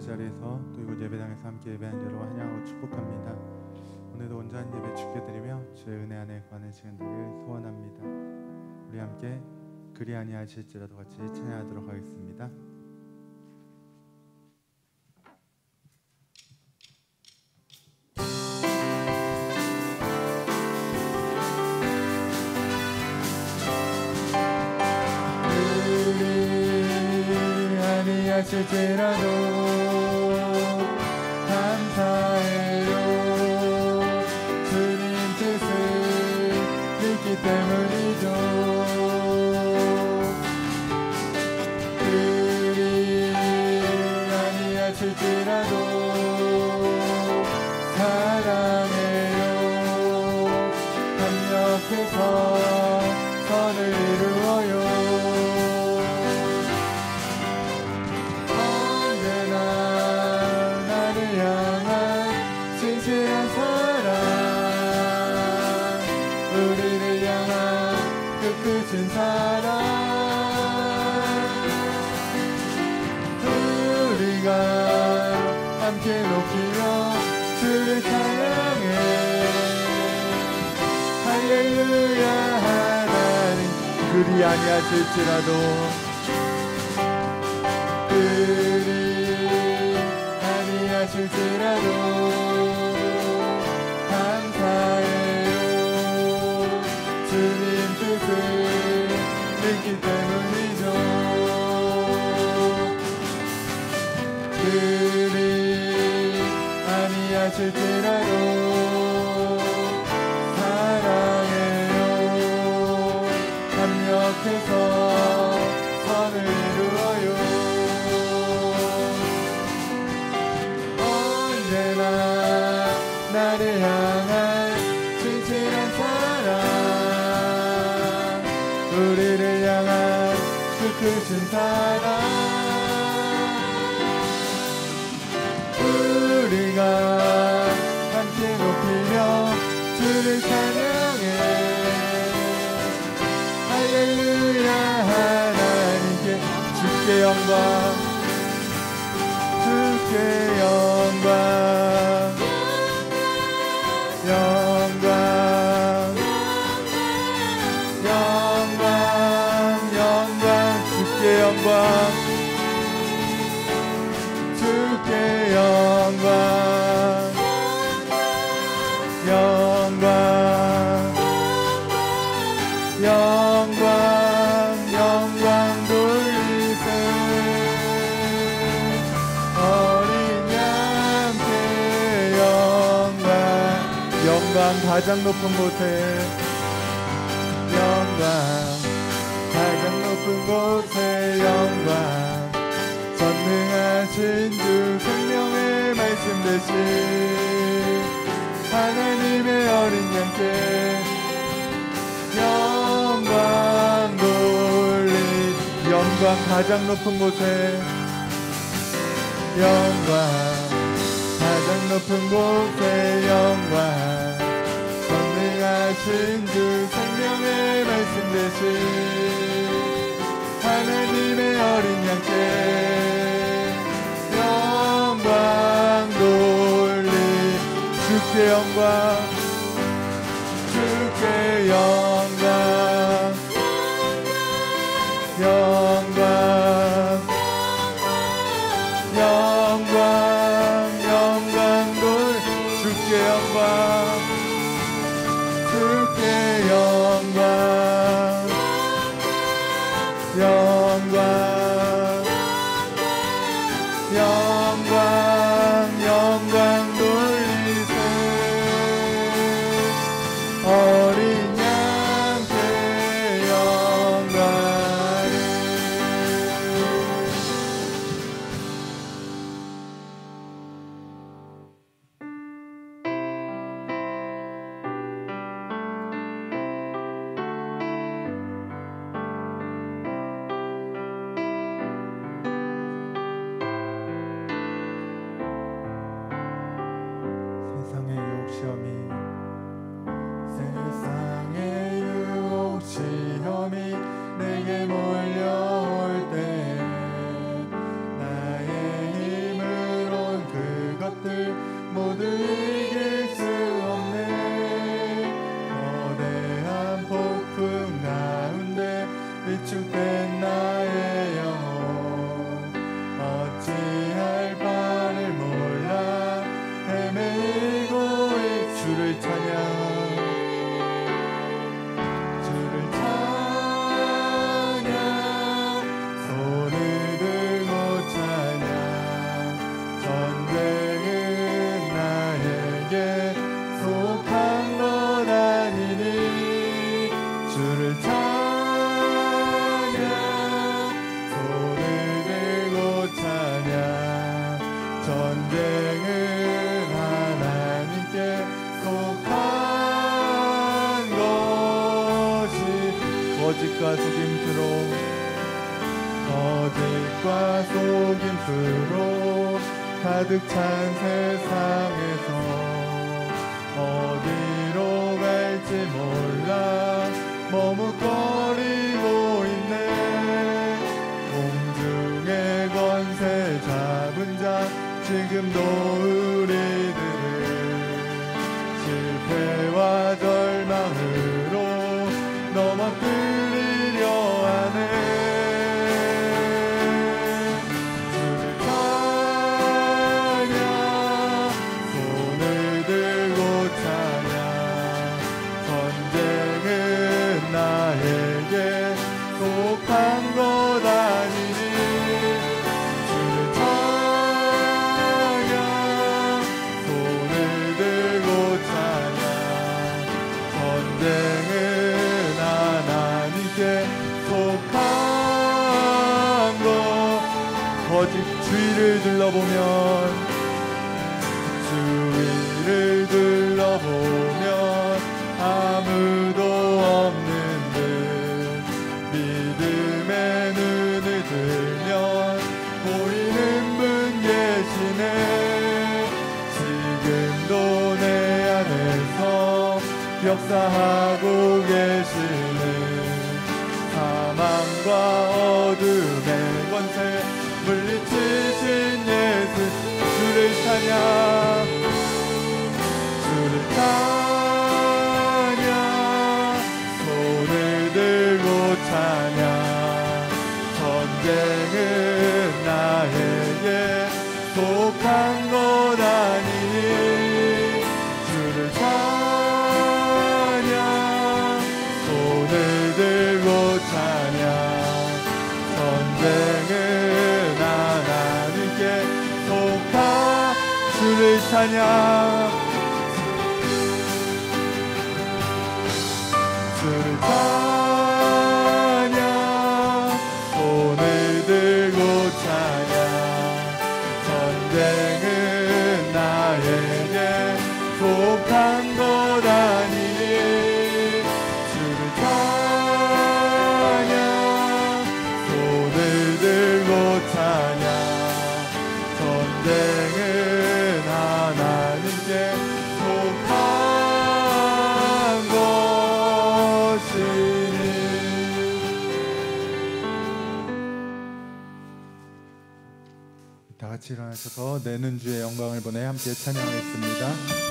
자리에서 또 이곳 예배당에서 함께 예배한 여러분 환영하고 축복합니다. 오늘도 온전한 예배 주께 드리며 주의 은혜 안에 거하는 시간 되길 소원합니다. 우리 함께 그리 아니하실지라도 같이 찬양하도록 하겠습니다. 하실지라도 감사해요. 주님 뜻을 믿기 때문이죠. 그리 아니하실지라도 사랑해요. 협력해서 선을 이루어요. 끝은 사랑 우리가 함께 높이며 주를 찬양해. 할렐루야 하나님 그리 아니하실지라도 그리 아니하실지라도 감사해요. 주님 뜻을 믿기 때문이죠. 그리 아니하실지라도 사랑해요. 협력해서 선을 이루어요. 언제나 나를 향한 진실한 사랑 우리를 향한 그 크신 사랑 우리가 함께 높이며 주를 찬양해. 할렐루야 하나님께 주께 영광 주께 영광 영광 주께 영광 주께 영광 영광 영광 영광 돌리세. 어린 양께 영광 영광 가장 높은 곳에 영광 가장 높은 곳에 영광 전능하신 주 생명의 말씀 되신 하나님의 어린 양께 영광 돌리. 영광 가장 높은 곳에 영광 가장 높은 곳에 영광 전능하신 주 생명의 말씀 되신 하나님의 어린 양께 영광 돌리. 주께 영광 주께 영광 영광 영광 영광 돌. 주께 영광 주께 영광 영광 영광 영광 돌리세. 거짓과 속임수로 가득 찬 세상에서 어디로 갈지 몰라 머뭇거리고 있네. 공중의 권세 잡은 자 지금도 우리들을 실패와 절망으로 넘어뜨리려 하네. 주위를 둘러보면 아무도 없는 듯 믿음의 눈을 들면 보이는 분 계시네. 지금도 내 안에서 역사하고 계시는 사망과 어둠의 권세 물리치신 예수 주를 찬양 손을 들고 찬양. 전쟁은 나에게 속한 것 아니니 주를 찬양. 손을 들고 찬양. 전쟁은 하나님께 속한 주를 찬양. 주를 찬양. 손을 들고 찬양. 전쟁은 나에게 속한 것 아니니 주를 찬양. 손을 들고 찬양. 전쟁은 하나님께 속한 것이니. 다 같이 일어나셔서 내는 주의 영광을 보내 함께 찬양하겠습니다.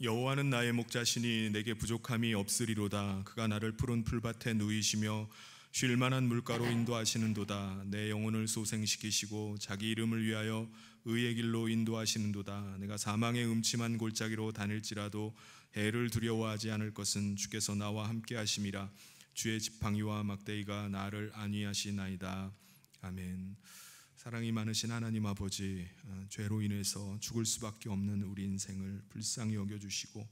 여호와는 나의 목자시니 내게 부족함이 없으리로다. 그가 나를 푸른 풀밭에 누이시며 쉴 만한 물가로 인도하시는도다. 내 영혼을 소생시키시고 자기 이름을 위하여 의의 길로 인도하시는도다. 내가 사망의 음침한 골짜기로 다닐지라도 해를 두려워하지 않을 것은 주께서 나와 함께 하심이라. 주의 지팡이와 막대기가 나를 안위하시나이다. 아멘. 사랑이 많으신 하나님 아버지, 죄로 인해서 죽을 수밖에 없는 우리 인생을 불쌍히 여겨주시고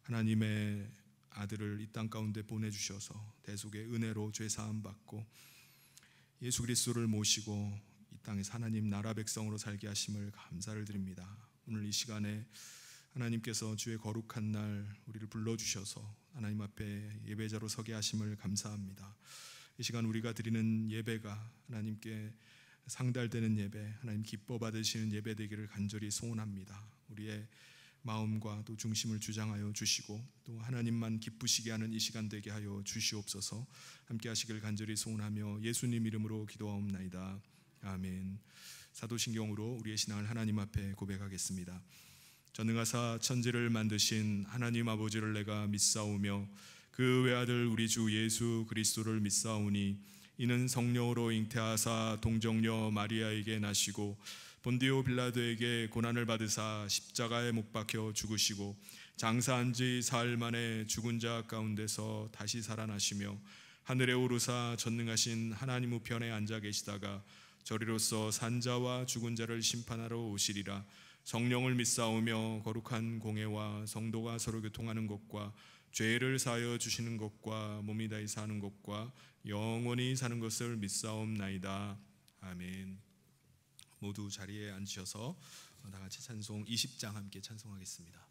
하나님의 아들을 이 땅 가운데 보내주셔서 대속의 은혜로 죄사함 받고 예수 그리스도를 모시고 이 땅에서 하나님 나라 백성으로 살게 하심을 감사를 드립니다. 오늘 이 시간에 하나님께서 주의 거룩한 날 우리를 불러주셔서 하나님 앞에 예배자로 서게 하심을 감사합니다. 이 시간 우리가 드리는 예배가 하나님께 상달되는 예배, 하나님 기뻐 받으시는 예배 되기를 간절히 소원합니다. 우리의 마음과 또 중심을 주장하여 주시고 또 하나님만 기쁘시게 하는 이 시간 되게 하여 주시옵소서. 함께 하시길 간절히 소원하며 예수님 이름으로 기도하옵나이다. 아멘. 사도신경으로 우리의 신앙을 하나님 앞에 고백하겠습니다. 전능하사 천지를 만드신 하나님 아버지를 내가 믿사오며 그 외아들 우리 주 예수 그리스도를 믿사오니 이는 성령으로 잉태하사 동정녀 마리아에게 나시고 본디오 빌라도에게 고난을 받으사 십자가에 못 박혀 죽으시고 장사한 지 사흘 만에 죽은 자 가운데서 다시 살아나시며 하늘에 오르사 전능하신 하나님 우편에 앉아 계시다가 저리로서 산자와 죽은 자를 심판하러 오시리라. 성령을 믿사오며 거룩한 공회와 성도가 서로 교통하는 것과 죄를 사하여 주시는 것과 몸이 다히 사는 것과 영원히 사는 것을 믿사옵나이다. 아멘. 모두 자리에 앉으셔서 다 같이 찬송 20장 함께 찬송하겠습니다.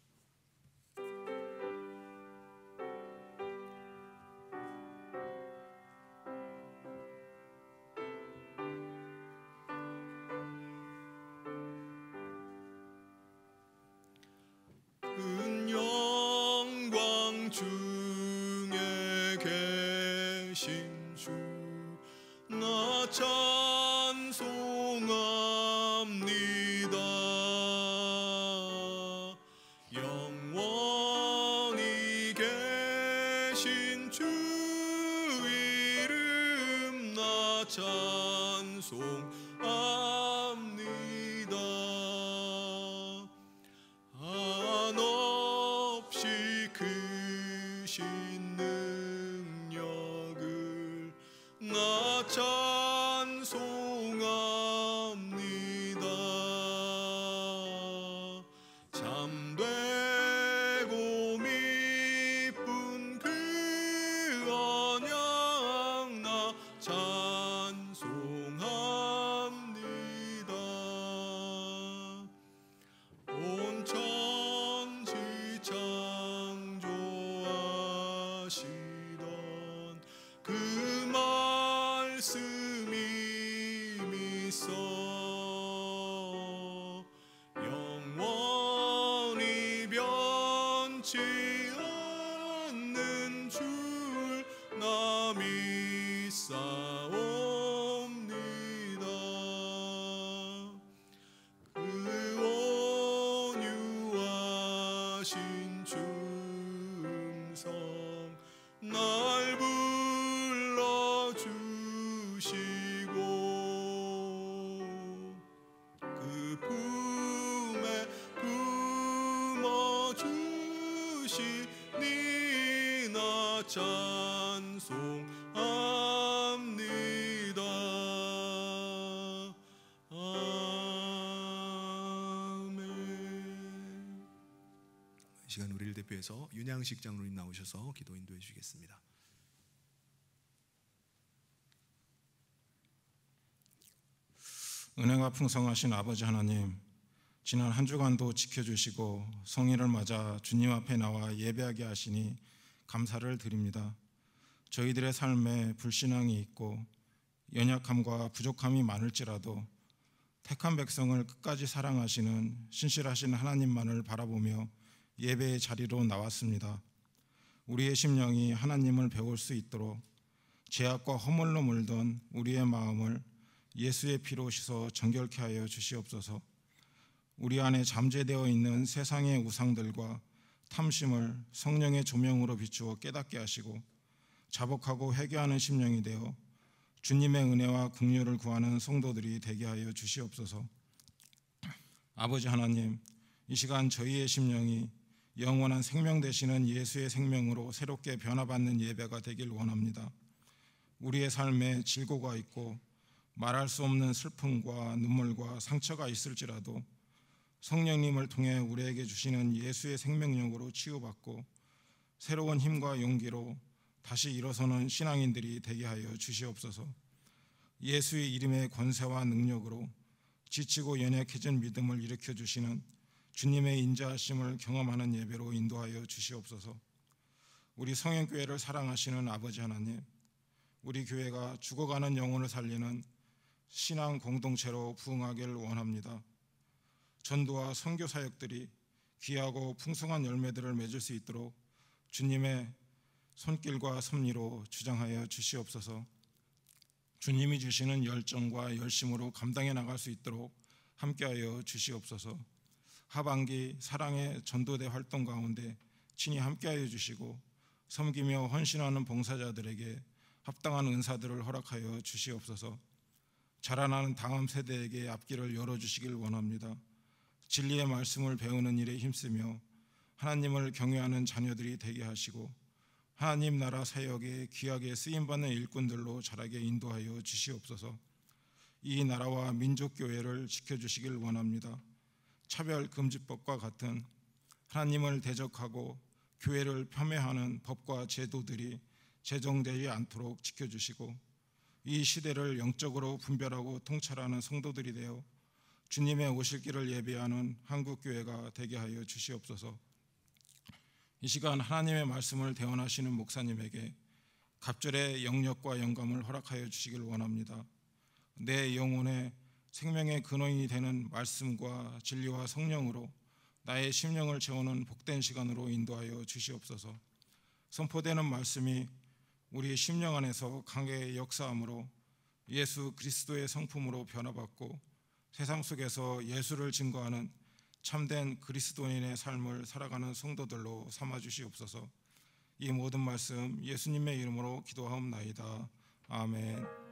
은 영광 중에 계신 주 나 찬송합니다. 영원히 계신 주 이름 나 찬송합니다. 한없이 크신 능력을 나 찬송합니다. 참되고 미쁜 그 언약 나 찬송합니다. 온 천지 창조하시던 그 말씀이 미서 영원히 변치 않는 줄 나 믿사옵니다. 그 온유하신 충성 날 불러주시고 그 품에 품어주시니 나 찬송합니다. 아멘. 이 시간 우리를 대표해서 윤양식 장로님 나오셔서 기도 인도해 주시겠습니다. 은혜가 풍성하신 아버지 하나님, 지난 한 주간도 지켜주시고 성일을 맞아 주님 앞에 나와 예배하게 하시니 감사를 드립니다. 저희들의 삶에 불신앙이 있고 연약함과 부족함이 많을지라도 택한 백성을 끝까지 사랑하시는 신실하신 하나님만을 바라보며 예배의 자리로 나왔습니다. 우리의 심령이 하나님을 배울 수 있도록 죄악과 허물로 물든 우리의 마음을 예수의 피로 씻어 정결케 하여 주시옵소서. 우리 안에 잠재되어 있는 세상의 우상들과 탐심을 성령의 조명으로 비추어 깨닫게 하시고 자복하고 회개하는 심령이 되어 주님의 은혜와 긍휼을 구하는 성도들이 되게 하여 주시옵소서. 아버지 하나님, 이 시간 저희의 심령이 영원한 생명 되시는 예수의 생명으로 새롭게 변화받는 예배가 되길 원합니다. 우리의 삶에 질고가 있고 말할 수 없는 슬픔과 눈물과 상처가 있을지라도 성령님을 통해 우리에게 주시는 예수의 생명력으로 치유받고 새로운 힘과 용기로 다시 일어서는 신앙인들이 되게 하여 주시옵소서. 예수의 이름의 권세와 능력으로 지치고 연약해진 믿음을 일으켜 주시는 주님의 인자하심을 경험하는 예배로 인도하여 주시옵소서. 우리 성현교회를 사랑하시는 아버지 하나님, 우리 교회가 죽어가는 영혼을 살리는 신앙 공동체로 부흥하기를 원합니다. 전도와 선교 사역들이 귀하고 풍성한 열매들을 맺을 수 있도록 주님의 손길과 섭리로 주장하여 주시옵소서. 주님이 주시는 열정과 열심으로 감당해 나갈 수 있도록 함께하여 주시옵소서. 하반기 사랑의 전도대 활동 가운데 친히 함께하여 주시고 섬기며 헌신하는 봉사자들에게 합당한 은사들을 허락하여 주시옵소서. 자라나는 다음 세대에게 앞길을 열어주시길 원합니다. 진리의 말씀을 배우는 일에 힘쓰며 하나님을 경외하는 자녀들이 되게 하시고 하나님 나라 사역에 귀하게 쓰임받는 일꾼들로 자라게 인도하여 주시옵소서. 이 나라와 민족교회를 지켜주시길 원합니다. 차별금지법과 같은 하나님을 대적하고 교회를 폄훼하는 법과 제도들이 제정되지 않도록 지켜주시고 이 시대를 영적으로 분별하고 통찰하는 성도들이 되어 주님의 오실 길을 예비하는 한국교회가 되게 하여 주시옵소서. 이 시간 하나님의 말씀을 대언하시는 목사님에게 갑절의 영역과 영감을 허락하여 주시길 원합니다. 내 영혼의 생명의 근원이 되는 말씀과 진리와 성령으로 나의 심령을 채우는 복된 시간으로 인도하여 주시옵소서. 선포되는 말씀이 우리 심령 안에서 강하게 역사함으로 예수 그리스도의 성품으로 변화받고 세상 속에서 예수를 증거하는 참된 그리스도인의 삶을 살아가는 성도들로 삼아 주시옵소서. 이 모든 말씀 예수님의 이름으로 기도하옵나이다. 아멘.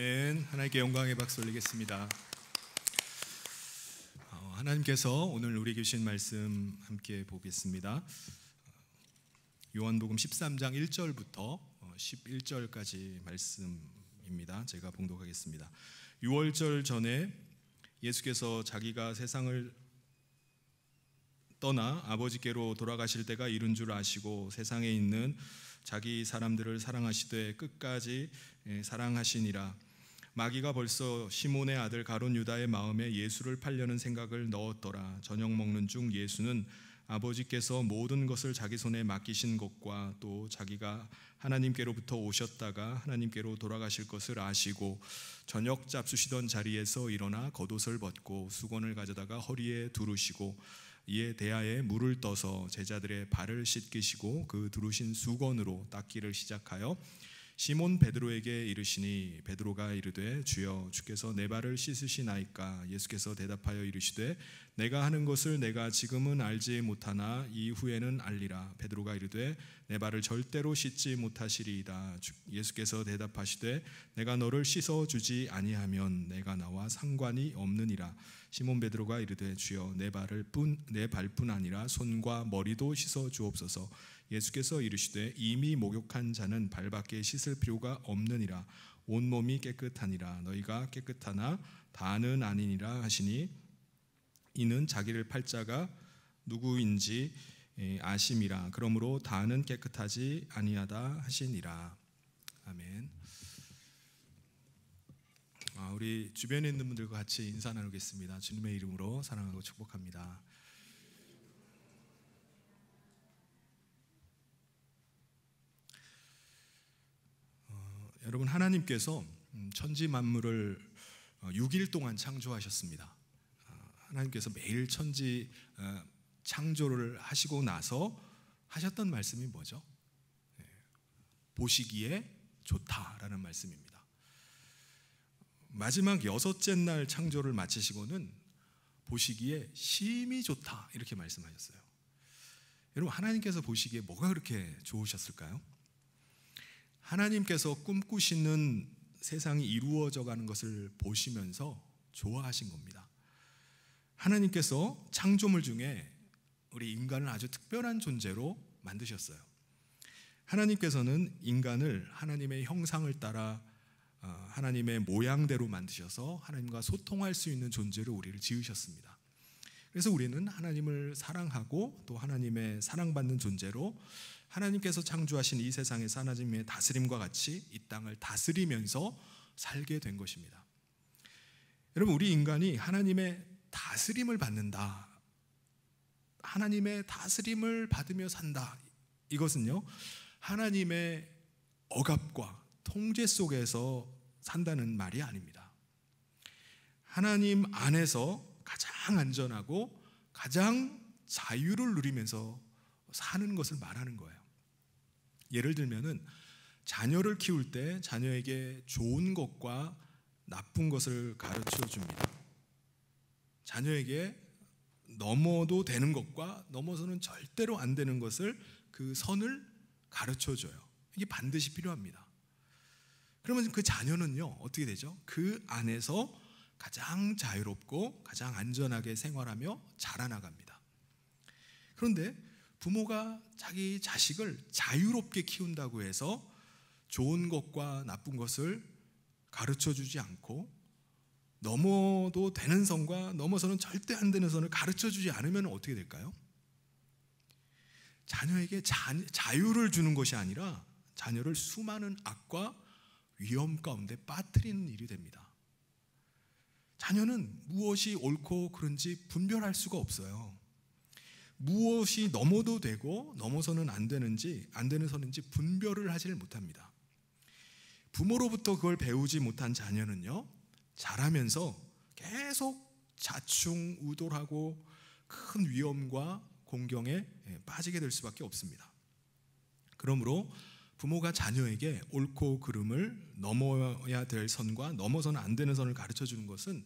아멘. 하나님께 영광의 박수 올리겠습니다. 하나님께서 오늘 우리에게 주신 말씀 함께 보겠습니다. 요한복음 13장 1절부터 11절까지 말씀입니다. 제가 봉독하겠습니다. 6월절 전에 예수께서 자기가 세상을 떠나 아버지께로 돌아가실 때가 이른 줄 아시고 세상에 있는 자기 사람들을 사랑하시되 끝까지 사랑하시니라. 마귀가 벌써 시몬의 아들 가룟 유다의 마음에 예수를 팔려는 생각을 넣었더라. 저녁 먹는 중 예수는 아버지께서 모든 것을 자기 손에 맡기신 것과 또 자기가 하나님께로부터 오셨다가 하나님께로 돌아가실 것을 아시고 저녁 잡수시던 자리에서 일어나 겉옷을 벗고 수건을 가져다가 허리에 두르시고 이에 대야에 물을 떠서 제자들의 발을 씻기시고 그 두르신 수건으로 닦기를 시작하여 시몬 베드로에게 이르시니 베드로가 이르되 주여 주께서 내 발을 씻으시나이까. 예수께서 대답하여 이르시되 내가 하는 것을 내가 지금은 알지 못하나 이후에는 알리라. 베드로가 이르되 내 발을 절대로 씻지 못하시리이다. 예수께서 대답하시되 내가 너를 씻어주지 아니하면 내가 나와 상관이 없느니라. 시몬 베드로가 이르되 주여 내 발뿐 아니라 손과 머리도 씻어 주옵소서. 예수께서 이르시되 이미 목욕한 자는 발밖에 씻을 필요가 없느니라. 온몸이 깨끗하니라. 너희가 깨끗하나 다는 아니니라 하시니 이는 자기를 팔 자가 누구인지 아심이라. 그러므로 다는 깨끗하지 아니하다 하시니라. 아멘. 우리 주변에 있는 분들과 같이 인사 나누겠습니다. 주님의 이름으로 사랑하고 축복합니다. 여러분, 하나님께서 천지 만물을 6일 동안 창조하셨습니다. 하나님께서 매일 천지 창조를 하시고 나서 하셨던 말씀이 뭐죠? 보시기에 좋다라는 말씀입니다. 마지막 6째 날 창조를 마치시고는 보시기에 심히 좋다 이렇게 말씀하셨어요. 여러분, 하나님께서 보시기에 뭐가 그렇게 좋으셨을까요? 하나님께서 꿈꾸시는 세상이 이루어져 가는 것을 보시면서 좋아하신 겁니다. 하나님께서 창조물 중에 우리 인간을 아주 특별한 존재로 만드셨어요. 하나님께서는 인간을 하나님의 형상을 따라 하나님의 모양대로 만드셔서 하나님과 소통할 수 있는 존재로 우리를 지으셨습니다. 그래서 우리는 하나님을 사랑하고 또 하나님의 사랑받는 존재로 하나님께서 창조하신 이 세상에서 하나님의 다스림과 같이 이 땅을 다스리면서 살게 된 것입니다. 여러분, 우리 인간이 하나님의 다스림을 받는다, 하나님의 다스림을 받으며 산다, 이것은요 하나님의 억압과 통제 속에서 산다는 말이 아닙니다. 하나님 안에서 가장 안전하고 가장 자유를 누리면서 사는 것을 말하는 거예요. 예를 들면은 자녀를 키울 때 자녀에게 좋은 것과 나쁜 것을 가르쳐 줍니다. 자녀에게 넘어도 되는 것과 넘어서는 절대로 안 되는 것을, 그 선을 가르쳐 줘요. 이게 반드시 필요합니다. 그러면 그 자녀는요 어떻게 되죠? 그 안에서 가장 자유롭고 가장 안전하게 생활하며 자라나갑니다. 그런데 부모가 자기 자식을 자유롭게 키운다고 해서 좋은 것과 나쁜 것을 가르쳐 주지 않고 넘어도 되는 선과 넘어서는 절대 안 되는 선을 가르쳐 주지 않으면 어떻게 될까요? 자녀에게 자유를 주는 것이 아니라 자녀를 수많은 악과 위험 가운데 빠뜨리는 일이 됩니다. 자녀는 무엇이 옳고 그른지 분별할 수가 없어요. 무엇이 넘어도 되고 넘어서는 안 되는지, 안 되는 선인지 분별을 하지를 못합니다. 부모로부터 그걸 배우지 못한 자녀는요 자라면서 계속 자충우돌하고 큰 위험과 공경에 빠지게 될 수밖에 없습니다. 그러므로 부모가 자녀에게 옳고 그름을, 넘어야 될 선과 넘어서는 안 되는 선을 가르쳐 주는 것은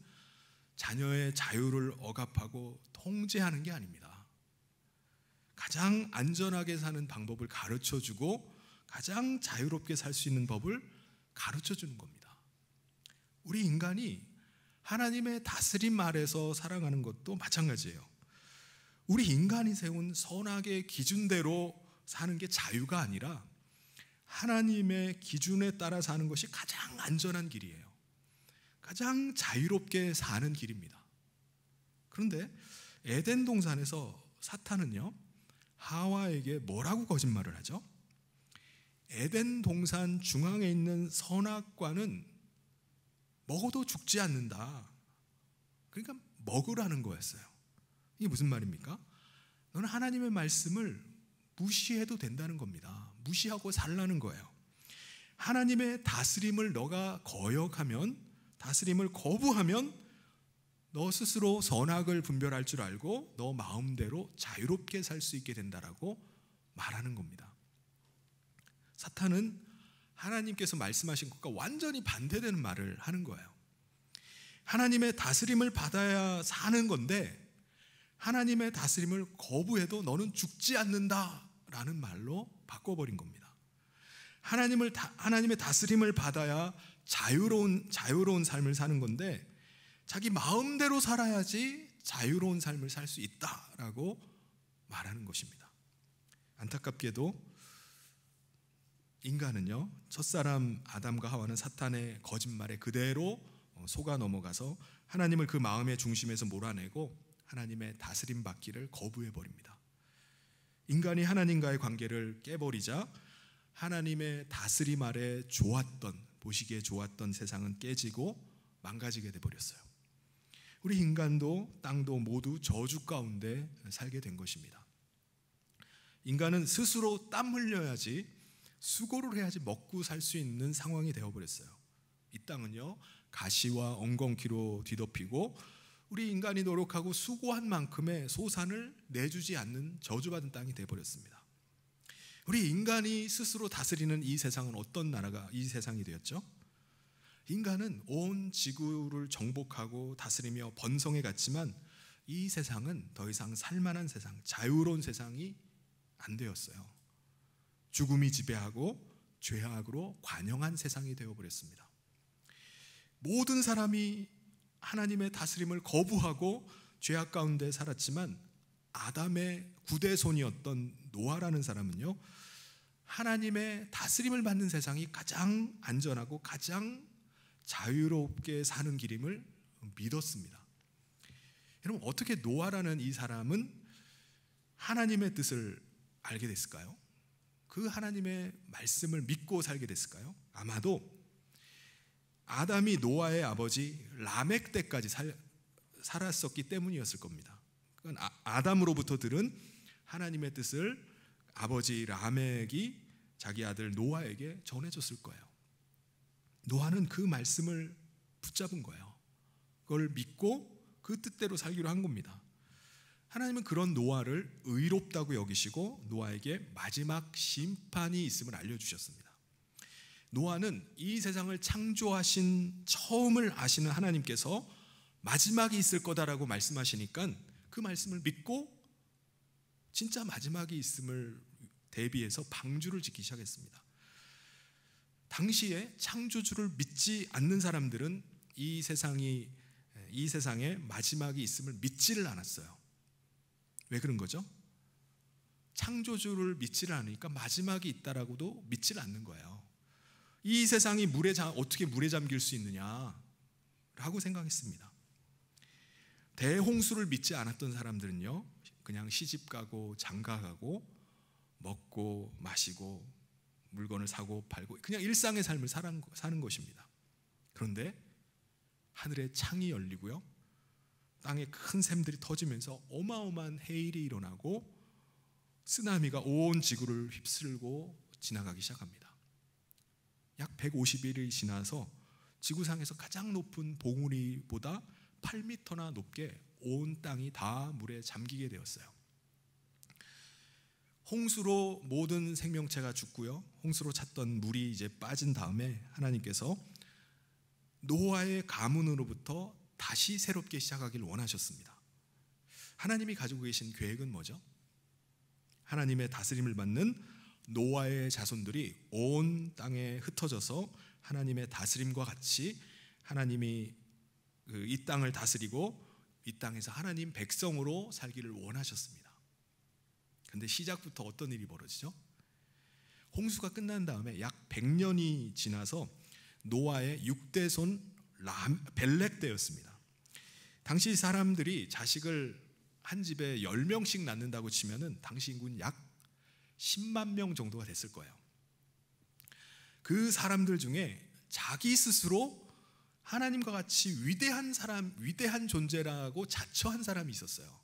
자녀의 자유를 억압하고 통제하는 게 아닙니다. 가장 안전하게 사는 방법을 가르쳐 주고 가장 자유롭게 살 수 있는 법을 가르쳐 주는 겁니다. 우리 인간이 하나님의 다스림 아래서 살아가는 것도 마찬가지예요. 우리 인간이 세운 선악의 기준대로 사는 게 자유가 아니라 하나님의 기준에 따라 사는 것이 가장 안전한 길이에요. 가장 자유롭게 사는 길입니다. 그런데 에덴 동산에서 사탄은요, 하와에게 뭐라고 거짓말을 하죠? 에덴 동산 중앙에 있는 선악과는 먹어도 죽지 않는다. 그러니까 먹으라는 거였어요. 이게 무슨 말입니까? 너는 하나님의 말씀을 무시해도 된다는 겁니다. 무시하고 살라는 거예요. 하나님의 다스림을 너가 거역하면, 다스림을 거부하면 너 스스로 선악을 분별할 줄 알고 너 마음대로 자유롭게 살 수 있게 된다라고 말하는 겁니다. 사탄은 하나님께서 말씀하신 것과 완전히 반대되는 말을 하는 거예요. 하나님의 다스림을 받아야 사는 건데 하나님의 다스림을 거부해도 너는 죽지 않는다라는 말로 바꿔버린 겁니다. 하나님의 다스림을 받아야 자유로운 삶을 사는 건데 자기 마음대로 살아야지 자유로운 삶을 살 수 있다라고 말하는 것입니다. 안타깝게도 인간은요, 첫사람 아담과 하와는 사탄의 거짓말에 그대로 속아 넘어가서 하나님을 그 마음의 중심에서 몰아내고 하나님의 다스림 받기를 거부해 버립니다. 인간이 하나님과의 관계를 깨버리자 하나님의 다스림 아래 보시기에 좋았던 세상은 깨지고 망가지게 돼 버렸어요. 우리 인간도 땅도 모두 저주 가운데 살게 된 것입니다. 인간은 스스로 땀 흘려야지, 수고를 해야지 먹고 살 수 있는 상황이 되어버렸어요. 이 땅은요, 가시와 엉겅퀴로 뒤덮이고 우리 인간이 노력하고 수고한 만큼의 소산을 내주지 않는 저주받은 땅이 되어버렸습니다. 우리 인간이 스스로 다스리는 이 세상은 어떤 나라가 이 세상이 되었죠? 인간은 온 지구를 정복하고 다스리며 번성해 갔지만 이 세상은 더 이상 살만한 세상, 자유로운 세상이 안 되었어요. 죽음이 지배하고 죄악으로 관영한 세상이 되어버렸습니다. 모든 사람이 하나님의 다스림을 거부하고 죄악 가운데 살았지만 아담의 구대손이었던 노아라는 사람은요, 하나님의 다스림을 받는 세상이 가장 안전하고 가장 자유롭게 사는 길임을 믿었습니다. 여러분, 어떻게 노아라는 이 사람은 하나님의 뜻을 알게 됐을까요? 그 하나님의 말씀을 믿고 살게 됐을까요? 아마도 아담이 노아의 아버지 라멕 때까지 살았었기 때문이었을 겁니다. 그건 아담으로부터 들은 하나님의 뜻을 아버지 라멕이 자기 아들 노아에게 전해줬을 거예요. 노아는 그 말씀을 붙잡은 거예요. 그걸 믿고 그 뜻대로 살기로 한 겁니다. 하나님은 그런 노아를 의롭다고 여기시고 노아에게 마지막 심판이 있음을 알려주셨습니다. 노아는 이 세상을 창조하신 처음을 아시는 하나님께서 마지막이 있을 거다라고 말씀하시니까 그 말씀을 믿고 진짜 마지막이 있음을 대비해서 방주를 짓기 시작했습니다. 당시에 창조주를 믿지 않는 사람들은 이 세상에 마지막이 있음을 믿지를 않았어요. 왜 그런 거죠? 창조주를 믿지를 않으니까 마지막이 있다라고도 믿지를 않는 거예요. 이 세상이 어떻게 물에 잠길 수 있느냐라고 생각했습니다. 대홍수를 믿지 않았던 사람들은요, 그냥 시집가고 장가가고 먹고 마시고 물건을 사고 팔고 그냥 일상의 삶을 사는 것입니다. 그런데 하늘에 창이 열리고요, 땅에 큰 샘들이 터지면서 어마어마한 해일이 일어나고 쓰나미가 온 지구를 휩쓸고 지나가기 시작합니다. 약 150일이 지나서 지구상에서 가장 높은 봉우리보다 8m나 높게 온 땅이 다 물에 잠기게 되었어요. 홍수로 모든 생명체가 죽고요, 홍수로 찼던 물이 이제 빠진 다음에 하나님께서 노아의 가문으로부터 다시 새롭게 시작하기를 원하셨습니다. 하나님이 가지고 계신 계획은 뭐죠? 하나님의 다스림을 받는 노아의 자손들이 온 땅에 흩어져서 하나님의 다스림과 같이 하나님이 이 땅을 다스리고 이 땅에서 하나님 백성으로 살기를 원하셨습니다. 그런데 시작부터 어떤 일이 벌어지죠? 홍수가 끝난 다음에 약 100년이 지나서 노아의 6대 손 벨렉 때였습니다. 당시 사람들이 자식을 한 집에 10명씩 낳는다고 치면은 당시 인구는 약 10만 명 정도가 됐을 거예요. 그 사람들 중에 자기 스스로 하나님과 같이 위대한 사람, 위대한 존재라고 자처한 사람이 있었어요.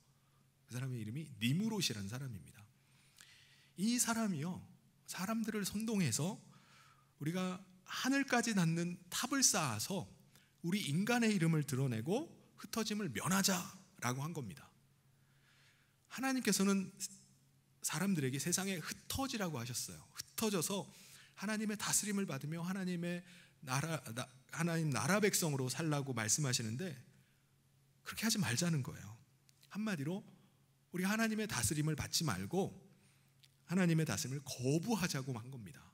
그 사람의 이름이 니무롯이라는 사람입니다. 이 사람이요, 사람들을 선동해서 우리가 하늘까지 닿는 탑을 쌓아서 우리 인간의 이름을 드러내고 흩어짐을 면하자라고 한 겁니다. 하나님께서는 사람들에게 세상에 흩어지라고 하셨어요. 흩어져서 하나님의 다스림을 받으며 하나님 나라 백성으로 살라고 말씀하시는데 그렇게 하지 말자는 거예요. 한마디로 우리 하나님의 다스림을 받지 말고 하나님의 다스림을 거부하자고 한 겁니다.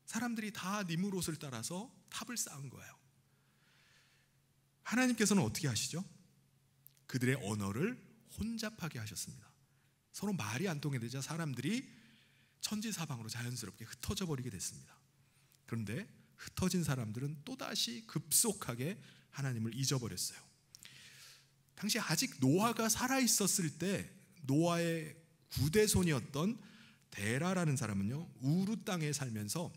사람들이 다 니무롯을 따라서 탑을 쌓은 거예요. 하나님께서는 어떻게 하시죠? 그들의 언어를 혼잡하게 하셨습니다. 서로 말이 안 통해 되자 사람들이 천지사방으로 자연스럽게 흩어져 버리게 됐습니다. 그런데 흩어진 사람들은 또다시 급속하게 하나님을 잊어버렸어요. 당시 아직 노아가 살아있었을 때 노아의 9대손이었던 데라라는 사람은요, 우르 땅에 살면서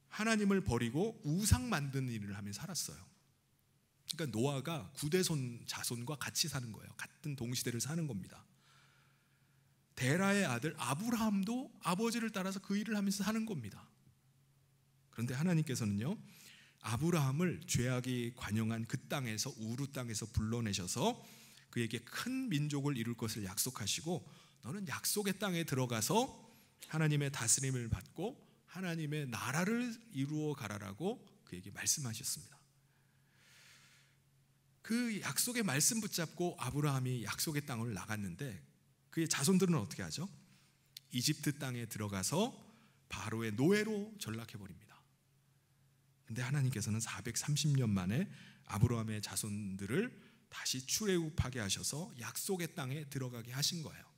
하나님을 버리고 우상 만드는 일을 하며 살았어요. 그러니까 노아가 9대손 자손과 같이 사는 거예요. 같은 동시대를 사는 겁니다. 데라의 아들 아브라함도 아버지를 따라서 그 일을 하면서 사는 겁니다. 그런데 하나님께서는요, 아브라함을 죄악이 관영한 그 땅에서, 우르 땅에서 불러내셔서 그에게 큰 민족을 이룰 것을 약속하시고, 너는 약속의 땅에 들어가서 하나님의 다스림을 받고 하나님의 나라를 이루어 가라라고 그에게 말씀하셨습니다. 그 약속의 말씀 붙잡고 아브라함이 약속의 땅을 나갔는데 그의 자손들은 어떻게 하죠? 이집트 땅에 들어가서 바로의 노예로 전락해 버립니다. 근데 하나님께서는 430년 만에 아브라함의 자손들을 다시 출애굽하게 하셔서 약속의 땅에 들어가게 하신 거예요.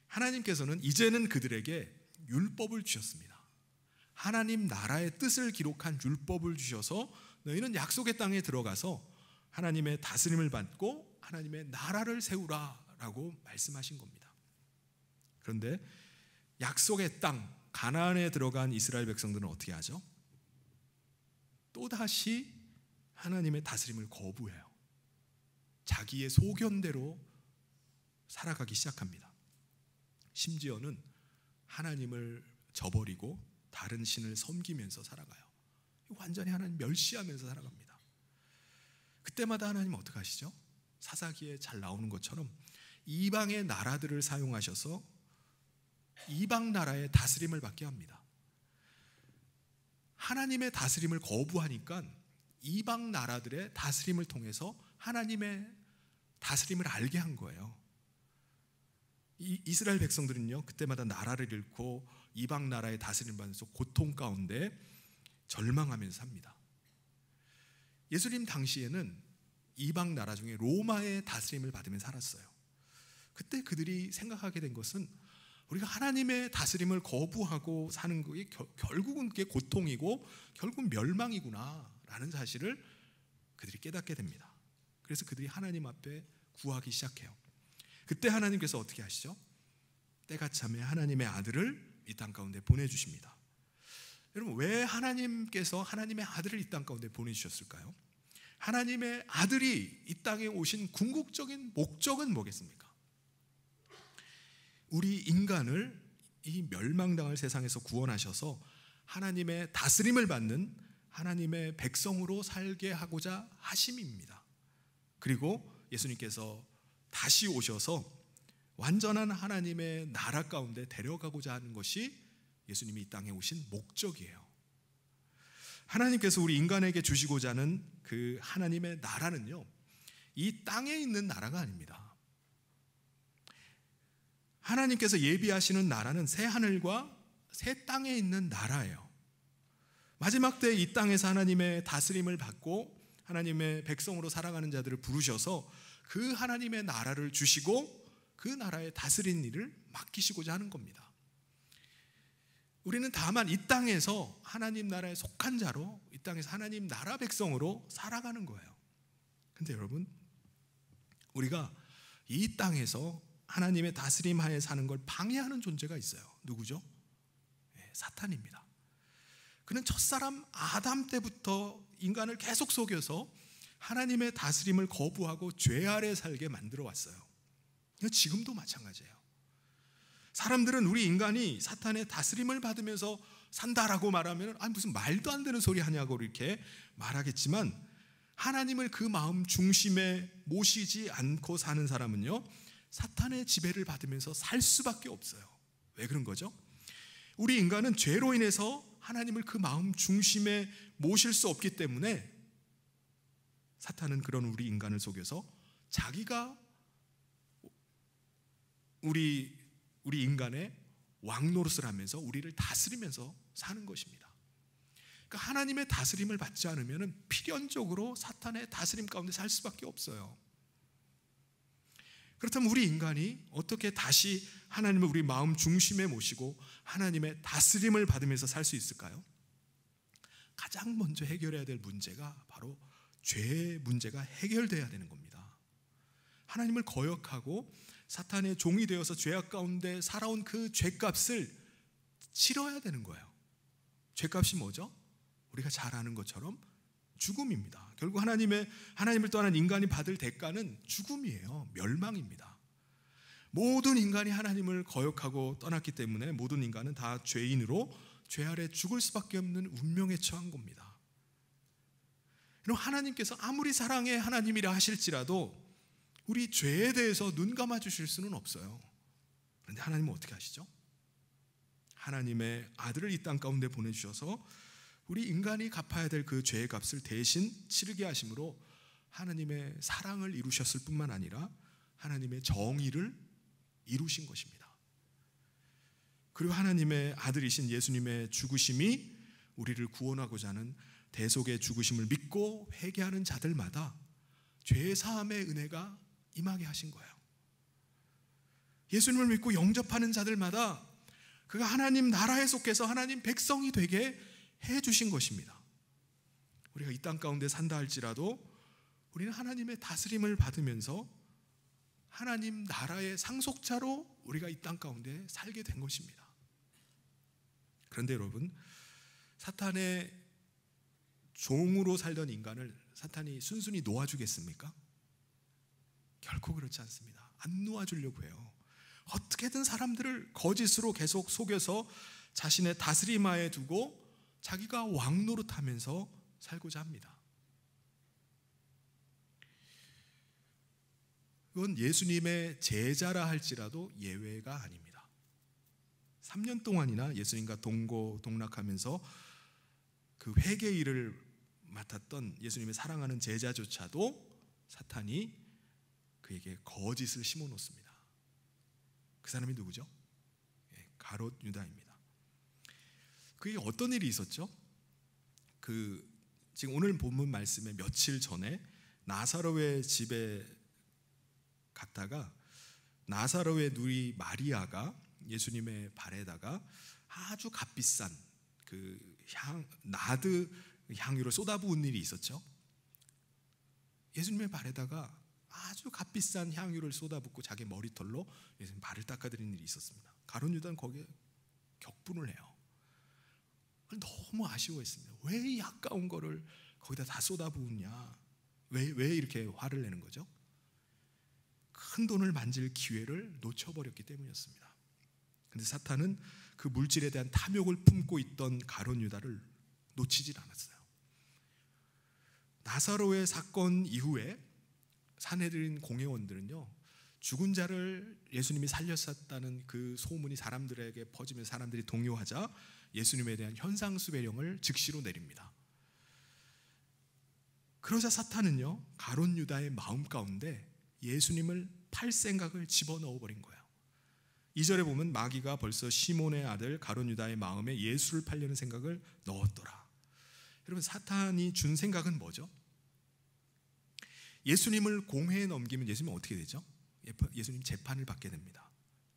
하나님께서는 이제는 그들에게 율법을 주셨습니다. 하나님 나라의 뜻을 기록한 율법을 주셔서 너희는 약속의 땅에 들어가서 하나님의 다스림을 받고 하나님의 나라를 세우라라고 말씀하신 겁니다. 그런데 약속의 땅 가나안에 들어간 이스라엘 백성들은 어떻게 하죠? 또다시 하나님의 다스림을 거부해요. 자기의 소견대로 살아가기 시작합니다. 심지어는 하나님을 저버리고 다른 신을 섬기면서 살아가요. 완전히 하나님 멸시하면서 살아갑니다. 그때마다 하나님은 어떻게 하시죠? 사사기에 잘 나오는 것처럼 이방의 나라들을 사용하셔서 이방 나라의 다스림을 받게 합니다. 하나님의 다스림을 거부하니까 이방 나라들의 다스림을 통해서 하나님의 다스림을 알게 한 거예요. 이스라엘 백성들은요, 그때마다 나라를 잃고 이방 나라의 다스림을 받으면서 고통 가운데 절망하면서 삽니다. 예수님 당시에는 이방 나라 중에 로마의 다스림을 받으며 살았어요. 그때 그들이 생각하게 된 것은 우리가 하나님의 다스림을 거부하고 사는 것이 결국은 그게 고통이고 결국 멸망이구나 라는 사실을 그들이 깨닫게 됩니다. 그래서 그들이 하나님 앞에 구하기 시작해요. 그때 하나님께서 어떻게 하시죠? 때가 참에 하나님의 아들을 이 땅 가운데 보내주십니다. 여러분, 왜 하나님께서 하나님의 아들을 이 땅 가운데 보내주셨을까요? 하나님의 아들이 이 땅에 오신 궁극적인 목적은 뭐겠습니까? 우리 인간을 이 멸망당할 세상에서 구원하셔서 하나님의 다스림을 받는 하나님의 백성으로 살게 하고자 하심입니다. 그리고 예수님께서 다시 오셔서 완전한 하나님의 나라 가운데 데려가고자 하는 것이 예수님이 이 땅에 오신 목적이에요. 하나님께서 우리 인간에게 주시고자 하는 그 하나님의 나라는요, 이 땅에 있는 나라가 아닙니다. 하나님께서 예비하시는 나라는 새 하늘과 새 땅에 있는 나라예요. 마지막 때 이 땅에서 하나님의 다스림을 받고 하나님의 백성으로 살아가는 자들을 부르셔서 그 하나님의 나라를 주시고 그 나라의 다스리는 일을 맡기시고자 하는 겁니다. 우리는 다만 이 땅에서 하나님 나라에 속한 자로, 이 땅에서 하나님 나라 백성으로 살아가는 거예요. 근데 여러분, 우리가 이 땅에서 하나님의 다스림 하에 사는 걸 방해하는 존재가 있어요. 누구죠? 사탄입니다. 그는 첫사람 아담 때부터 인간을 계속 속여서 하나님의 다스림을 거부하고 죄 아래 살게 만들어 왔어요. 지금도 마찬가지예요. 사람들은 우리 인간이 사탄의 다스림을 받으면서 산다라고 말하면 무슨 말도 안 되는 소리 하냐고 이렇게 말하겠지만, 하나님을 그 마음 중심에 모시지 않고 사는 사람은요, 사탄의 지배를 받으면서 살 수밖에 없어요. 왜 그런 거죠? 우리 인간은 죄로 인해서 하나님을 그 마음 중심에 모실 수 없기 때문에 사탄은 그런 우리 인간을 속여서 자기가 우리 인간의 왕노릇을 하면서 우리를 다스리면서 사는 것입니다. 그러니까 하나님의 다스림을 받지 않으면 필연적으로 사탄의 다스림 가운데 살 수밖에 없어요. 그렇다면 우리 인간이 어떻게 다시 하나님을 우리 마음 중심에 모시고 하나님의 다스림을 받으면서 살 수 있을까요? 가장 먼저 해결해야 될 문제가 바로 죄의 문제가 해결돼야 되는 겁니다. 하나님을 거역하고 사탄의 종이 되어서 죄악 가운데 살아온 그 죄값을 치러야 되는 거예요. 죄값이 뭐죠? 우리가 잘 아는 것처럼 죽음입니다. 결국 하나님을 떠난 인간이 받을 대가는 죽음이에요. 멸망입니다. 모든 인간이 하나님을 거역하고 떠났기 때문에 모든 인간은 다 죄인으로 죄 아래 죽을 수밖에 없는 운명에 처한 겁니다. 그럼 하나님께서 아무리 사랑의 하나님이라 하실지라도 우리 죄에 대해서 눈 감아 주실 수는 없어요. 그런데 하나님은 어떻게 하시죠? 하나님의 아들을 이 땅 가운데 보내주셔서 우리 인간이 갚아야 될 그 죄의 값을 대신 치르게 하심으로 하나님의 사랑을 이루셨을 뿐만 아니라 하나님의 정의를 이루신 것입니다. 그리고 하나님의 아들이신 예수님의 죽으심이 우리를 구원하고자 하는 대속의 죽으심을 믿고 회개하는 자들마다 죄 사함의 은혜가 임하게 하신 거예요. 예수님을 믿고 영접하는 자들마다 그가 하나님 나라에 속해서 하나님 백성이 되게 해주신 것입니다. 우리가 이 땅 가운데 산다 할지라도 우리는 하나님의 다스림을 받으면서 하나님 나라의 상속자로 우리가 이 땅 가운데 살게 된 것입니다. 그런데 여러분, 사탄의 종으로 살던 인간을 사탄이 순순히 놓아주겠습니까? 결코 그렇지 않습니다. 안 놓아주려고 해요. 어떻게든 사람들을 거짓으로 계속 속여서 자신의 다스림하에 두고 자기가 왕노릇하면서 살고자 합니다. 그건 예수님의 제자라 할지라도 예외가 아닙니다. 3년 동안이나 예수님과 동고동락하면서 그 회개 일을 맡았던 예수님의 사랑하는 제자조차도 사탄이 그에게 거짓을 심어 놓습니다. 그 사람이 누구죠? 가롯 유다입니다. 그게 어떤 일이 있었죠? 지금 오늘 본문 말씀에 며칠 전에 나사로의 집에 갔다가 나사로의 누이 마리아가 예수님의 발에다가 아주 값비싼 나드 향유를 쏟아부은 일이 있었죠. 예수님의 발에다가 아주 값비싼 향유를 쏟아붓고 자기 머리털로 예수님 발을 닦아드리는 일이 있었습니다. 가룟 유다는 거기에 격분을 해요. 너무 아쉬워했습니다. 왜 이 아까운 거를 거기다 다 쏟아부으냐? 왜 이렇게 화를 내는 거죠? 큰 돈을 만질 기회를 놓쳐버렸기 때문이었습니다. 그런데 사탄은 그 물질에 대한 탐욕을 품고 있던 가룟 유다를 놓치질 않았어요. 나사로의 사건 이후에 산헤드린 공회원들은요, 죽은 자를 예수님이 살렸었다는 그 소문이 사람들에게 퍼지면서 사람들이 동요하자 예수님에 대한 현상수배령을 즉시로 내립니다. 그러자 사탄은요, 가룟 유다의 마음 가운데 예수님을 팔 생각을 집어넣어 버린 거예요. 2절에 보면 마귀가 벌써 시몬의 아들 가룟 유다의 마음에 예수를 팔려는 생각을 넣었더라. 여러분, 사탄이 준 생각은 뭐죠? 예수님을 공회에 넘기면 예수님은 어떻게 되죠? 예수님 재판을 받게 됩니다.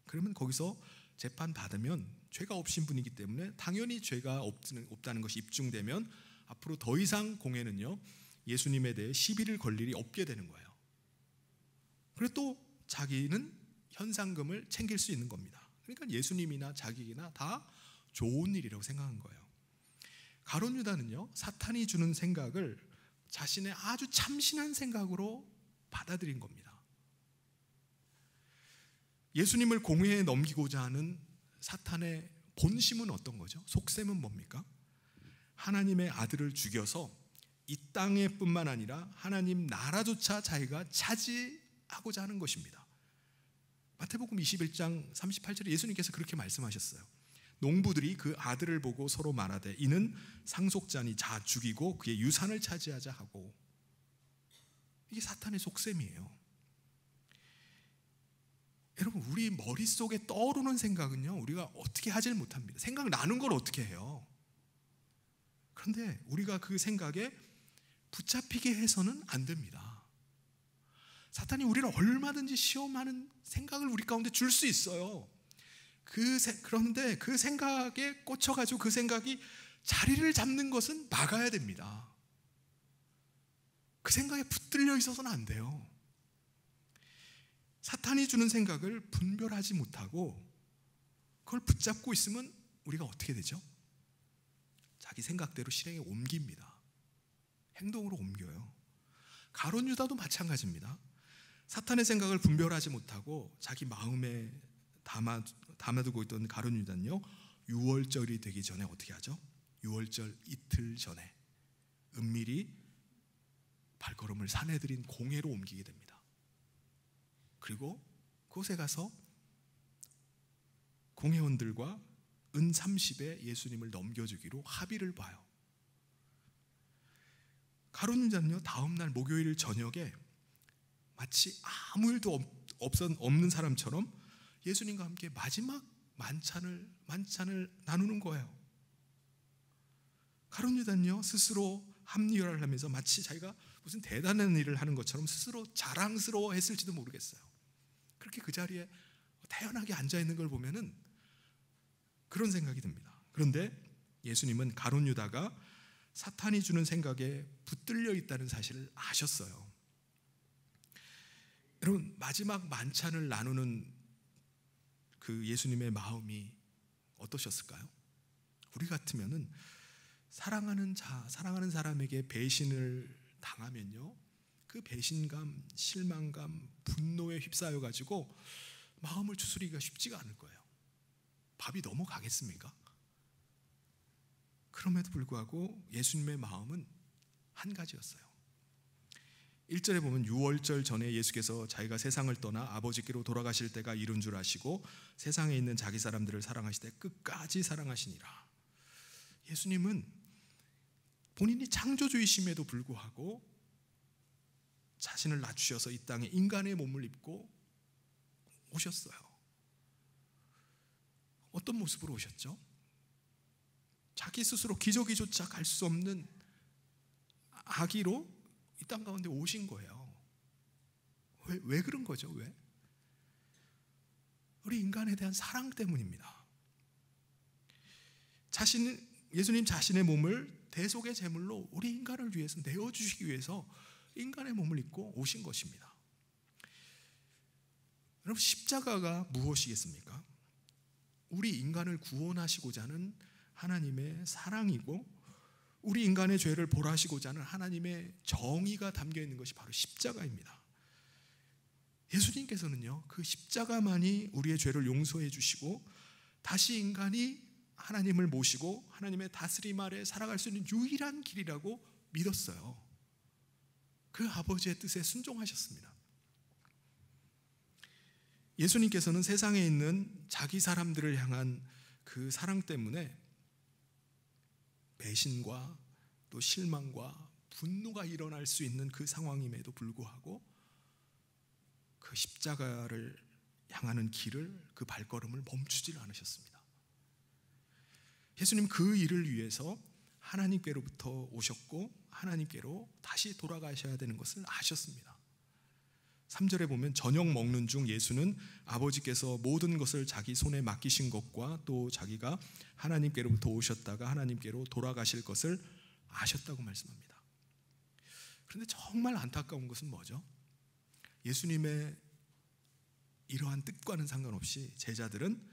그러면 거기서 재판 받으면 죄가 없으신 분이기 때문에 당연히 죄가 없다는 것이 입증되면 앞으로 더 이상 공회는요, 예수님에 대해 시비를 걸 일이 없게 되는 거예요. 그리고 또 자기는 현상금을 챙길 수 있는 겁니다. 그러니까 예수님이나 자기나 다 좋은 일이라고 생각한 거예요. 가룟 유다는요, 사탄이 주는 생각을 자신의 아주 참신한 생각으로 받아들인 겁니다. 예수님을 공회에 넘기고자 하는 사탄의 본심은 어떤 거죠? 속셈은 뭡니까? 하나님의 아들을 죽여서 이 땅에 뿐만 아니라 하나님 나라조차 자기가 차지하고자 하는 것입니다. 마태복음 21장 38절에 예수님께서 그렇게 말씀하셨어요. 농부들이 그 아들을 보고 서로 말하되 이는 상속자니 자 죽이고 그의 유산을 차지하자 하고. 이게 사탄의 속셈이에요. 여러분, 우리 머릿속에 떠오르는 생각은요, 우리가 어떻게 하질 못합니다. 생각나는 걸 어떻게 해요? 그런데 우리가 그 생각에 붙잡히게 해서는 안 됩니다. 사탄이 우리를 얼마든지 시험하는 생각을 우리 가운데 줄 수 있어요. 그런데 그 생각에 꽂혀가지고 그 생각이 자리를 잡는 것은 막아야 됩니다. 그 생각에 붙들려 있어서는 안 돼요. 사탄이 주는 생각을 분별하지 못하고 그걸 붙잡고 있으면 우리가 어떻게 되죠? 자기 생각대로 실행에 옮깁니다. 행동으로 옮겨요. 가룟 유다도 마찬가지입니다. 사탄의 생각을 분별하지 못하고 자기 마음에 담아두고 있던 가룟 유다는요, 유월절이 되기 전에 어떻게 하죠? 유월절 이틀 전에 은밀히 발걸음을 산에 들인 공회로 옮기게 됩니다. 그리고 그곳에 가서 공회원들과 은 30에 예수님을 넘겨주기로 합의를 봐요. 가룟 유다는요, 다음날 목요일 저녁에 마치 아무 일도 없는 사람처럼 예수님과 함께 마지막 만찬을 나누는 거예요. 가룟 유다는요, 스스로 합리화를 하면서 마치 자기가 무슨 대단한 일을 하는 것처럼 스스로 자랑스러워했을지도 모르겠어요. 그렇게 그 자리에 태연하게 앉아있는 걸 보면은 그런 생각이 듭니다. 그런데 예수님은 가룟 유다가 사탄이 주는 생각에 붙들려 있다는 사실을 아셨어요. 여러분, 마지막 만찬을 나누는 그 예수님의 마음이 어떠셨을까요? 우리 같으면은 사랑하는 사람에게 배신을 당하면요, 그 배신감, 실망감, 분노에 휩싸여 가지고 마음을 추스리기가 쉽지가 않을 거예요. 밥이 넘어가겠습니까? 그럼에도 불구하고 예수님의 마음은 한 가지였어요. 1절에 보면 유월절 전에 예수께서 자기가 세상을 떠나 아버지께로 돌아가실 때가 이른 줄 아시고 세상에 있는 자기 사람들을 사랑하시되 끝까지 사랑하시니라. 예수님은 본인이 창조주이심에도 불구하고 자신을 낮추셔서 이 땅에 인간의 몸을 입고 오셨어요. 어떤 모습으로 오셨죠? 자기 스스로 기저귀조차 갈 수 없는 아기로 이 땅 가운데 오신 거예요. 왜 그런 거죠? 왜? 우리 인간에 대한 사랑 때문입니다. 예수님 자신의 몸을 대속의 제물로 우리 인간을 위해서 내어주시기 위해서 인간의 몸을 입고 오신 것입니다. 여러분, 십자가가 무엇이겠습니까? 우리 인간을 구원하시고자 하는 하나님의 사랑이고 우리 인간의 죄를 벌하시고자 하는 하나님의 정의가 담겨 있는 것이 바로 십자가입니다. 예수님께서는요, 그 십자가만이 우리의 죄를 용서해 주시고 다시 인간이 하나님을 모시고 하나님의 다스림 아래 살아갈 수 있는 유일한 길이라고 믿었어요. 그 아버지의 뜻에 순종하셨습니다. 예수님께서는 세상에 있는 자기 사람들을 향한 그 사랑 때문에 배신과 또 실망과 분노가 일어날 수 있는 그 상황임에도 불구하고 그 십자가를 향하는 길을, 그 발걸음을 멈추질 않으셨습니다. 예수님 그 일을 위해서 하나님께로부터 오셨고 하나님께로 다시 돌아가셔야 되는 것을 아셨습니다. 3절에 보면 저녁 먹는 중 예수는 아버지께서 모든 것을 자기 손에 맡기신 것과 또 자기가 하나님께로부터 오셨다가 하나님께로 돌아가실 것을 아셨다고 말씀합니다. 그런데 정말 안타까운 것은 뭐죠? 예수님의 이러한 뜻과는 상관없이 제자들은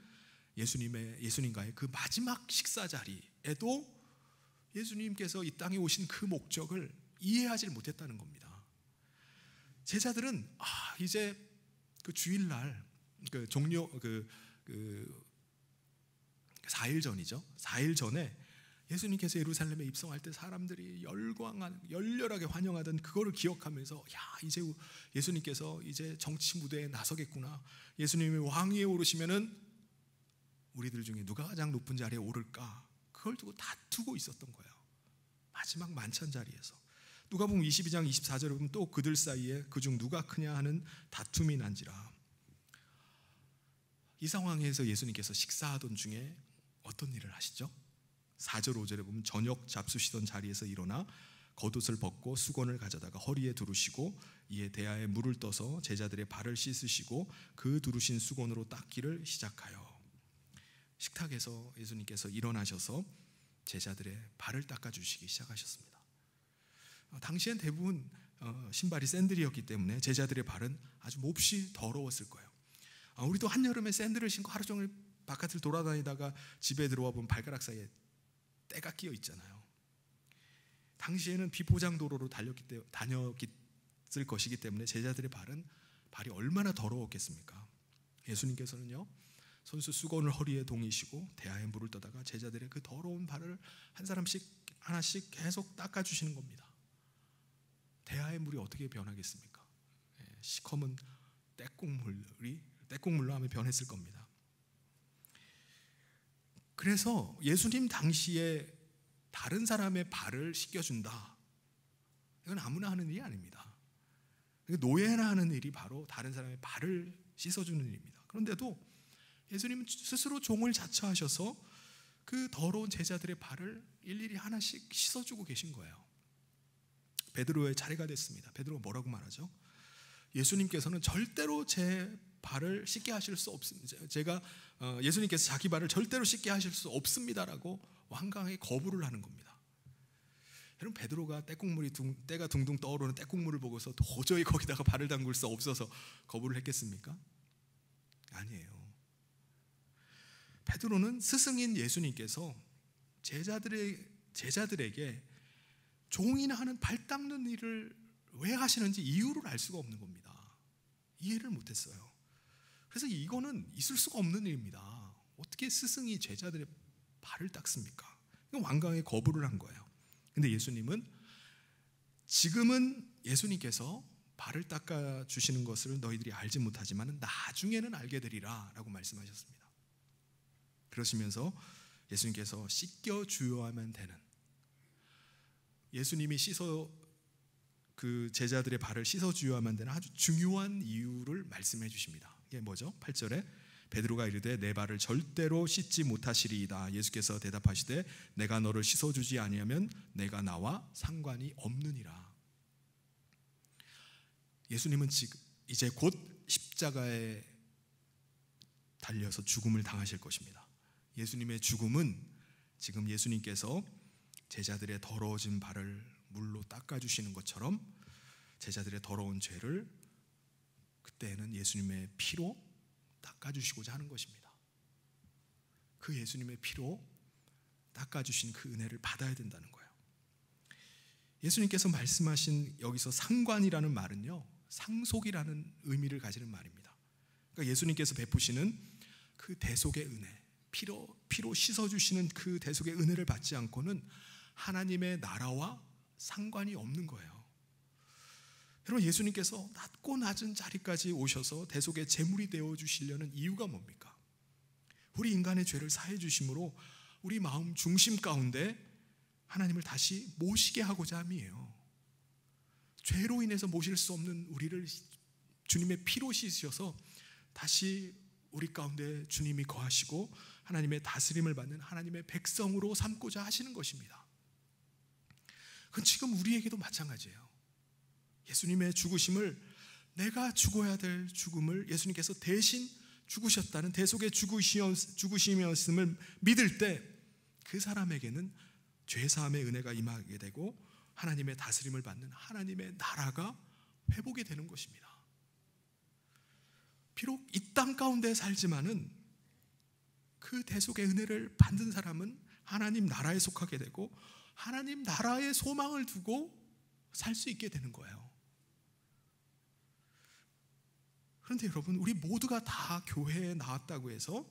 예수님과의 그 마지막 식사 자리에도 예수님께서 이 땅에 오신 그 목적을 이해하지 못했다는 겁니다. 제자들은 이제 그 주일날 그 종료 4일 전이죠. 4일 전에 예수님께서 예루살렘에 입성할 때 사람들이 열렬하게 환영하던 그거를 기억하면서 이제 예수님께서 이제 정치 무대에 나서겠구나. 예수님이 왕위에 오르시면은 우리들 중에 누가 가장 높은 자리에 오를까? 그걸 두고 다투고 있었던 거예요. 마지막 만찬 자리에서. 누가복음 22장 24절에 보면 또 그들 사이에 그중 누가 크냐 하는 다툼이 난지라. 이 상황에서 예수님께서 식사하던 중에 어떤 일을 하시죠? 4절 5절에 보면 저녁 잡수시던 자리에서 일어나 겉옷을 벗고 수건을 가져다가 허리에 두르시고 이에 대야에 물을 떠서 제자들의 발을 씻으시고 그 두르신 수건으로 닦기를 시작하여. 식탁에서 예수님께서 일어나셔서 제자들의 발을 닦아주시기 시작하셨습니다. 당시엔 대부분 신발이 샌들이었기 때문에 제자들의 발은 아주 몹시 더러웠을 거예요. 우리도 한여름에 샌들을 신고 하루 종일 바깥을 돌아다니다가 집에 들어와 보면 발가락 사이에 때가 끼어 있잖아요. 당시에는 비포장 도로로 다녔을 것이기 때문에 제자들의 발이 얼마나 더러웠겠습니까? 예수님께서는요, 손수 수건을 허리에 동이시고 대야에 물을 떠다가 제자들의 그 더러운 발을 한 사람씩 하나씩 계속 닦아주시는 겁니다. 대야의 물이 어떻게 변하겠습니까? 시커먼 떼국물로 하면 변했을 겁니다. 그래서 예수님 당시에 다른 사람의 발을 씻겨준다, 이건 아무나 하는 일이 아닙니다. 노예나 하는 일이 바로 다른 사람의 발을 씻어주는 일입니다. 그런데도 예수님은 스스로 종을 자처하셔서 그 더러운 제자들의 발을 일일이 하나씩 씻어주고 계신 거예요. 베드로의 차례가 됐습니다. 베드로가 뭐라고 말하죠? 예수님께서는 절대로 제 발을 씻게 하실 수 없습니다. 예수님께서 자기 발을 절대로 씻게 하실 수 없습니다라고 완강하게 거부를 하는 겁니다. 여러분, 베드로가 때가 둥둥 떠오르는 때국물을 보고서 도저히 거기다가 발을 담글 수 없어서 거부를 했겠습니까? 아니에요. 베드로는 스승인 예수님께서 제자들에게 종이나 하는 발 닦는 일을 왜 하시는지 이유를 알 수가 없는 겁니다. 이해를 못했어요. 그래서 이거는 있을 수가 없는 일입니다. 어떻게 스승이 제자들의 발을 닦습니까? 완강하게 거부를 한 거예요. 근데 지금은 예수님께서 발을 닦아 주시는 것을 너희들이 알지 못하지만 나중에는 알게 되리라 라고 말씀하셨습니다. 그러시면서 예수님께서 씻겨 주어야만 되는, 예수님이 그 제자들의 발을 씻어 주어야만 되는 아주 중요한 이유를 말씀해 주십니다. 이게 뭐죠? 8절에 베드로가 이르되 내 발을 절대로 씻지 못하시리이다. 예수께서 대답하시되 내가 너를 씻어 주지 아니하면 내가 나와 상관이 없느니라. 예수님은 이제 곧 십자가에 달려서 죽음을 당하실 것입니다. 예수님의 죽음은 지금 예수님께서 제자들의 더러워진 발을 물로 닦아주시는 것처럼 제자들의 더러운 죄를 그때는 예수님의 피로 닦아주시고자 하는 것입니다. 그 예수님의 피로 닦아주신 그 은혜를 받아야 된다는 거예요. 예수님께서 말씀하신 여기서 상관이라는 말은요, 상속이라는 의미를 가지는 말입니다. 그러니까 예수님께서 베푸시는 그 대속의 은혜, 피로 씻어주시는 그 대속의 은혜를 받지 않고는 하나님의 나라와 상관이 없는 거예요. 여러분, 예수님께서 낮고 낮은 자리까지 오셔서 대속의 제물이 되어주시려는 이유가 뭡니까? 우리 인간의 죄를 사해 주심으로 우리 마음 중심 가운데 하나님을 다시 모시게 하고자 함이에요. 죄로 인해서 모실 수 없는 우리를 주님의 피로 씻으셔서 다시 우리 가운데 주님이 거하시고 하나님의 다스림을 받는 하나님의 백성으로 삼고자 하시는 것입니다. 그건 지금 우리에게도 마찬가지예요. 예수님의 죽으심을, 내가 죽어야 될 죽음을 예수님께서 대신 죽으셨다는 대속의 죽으심이었음을 믿을 때 그 사람에게는 죄사함의 은혜가 임하게 되고 하나님의 다스림을 받는 하나님의 나라가 회복이 되는 것입니다. 비록 이 땅 가운데 살지만은 그 대속의 은혜를 받는 사람은 하나님 나라에 속하게 되고 하나님 나라의 소망을 두고 살 수 있게 되는 거예요. 그런데 여러분, 우리 모두가 다 교회에 나왔다고 해서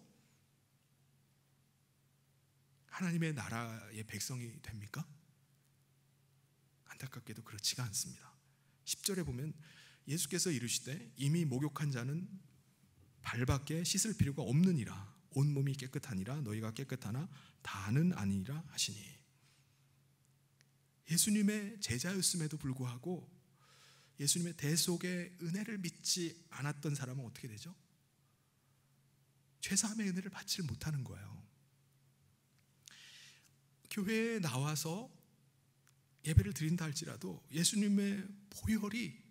하나님의 나라의 백성이 됩니까? 안타깝게도 그렇지가 않습니다. 10절에 보면 예수께서 이르시되 이미 목욕한 자는 발밖에 씻을 필요가 없느니라. 온몸이 깨끗하니라. 너희가 깨끗하나 다는 아니라 하시니. 예수님의 제자였음에도 불구하고 예수님의 대속의 은혜를 믿지 않았던 사람은 어떻게 되죠? 죄사함의 은혜를 받지 못하는 거예요. 교회에 나와서 예배를 드린다 할지라도 예수님의 보혈이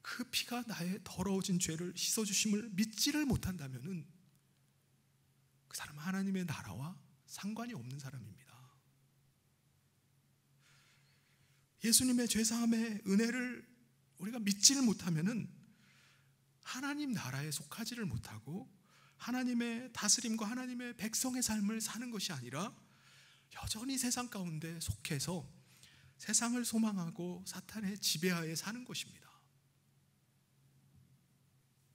그 피가 나의 더러워진 죄를 씻어주심을 믿지를 못한다면은 그 사람은 하나님의 나라와 상관이 없는 사람입니다. 예수님의 죄사함의 은혜를 우리가 믿지를 못하면은 하나님 나라에 속하지를 못하고 하나님의 다스림과 하나님의 백성의 삶을 사는 것이 아니라 여전히 세상 가운데 속해서 세상을 소망하고 사탄의 지배하에 사는 것입니다.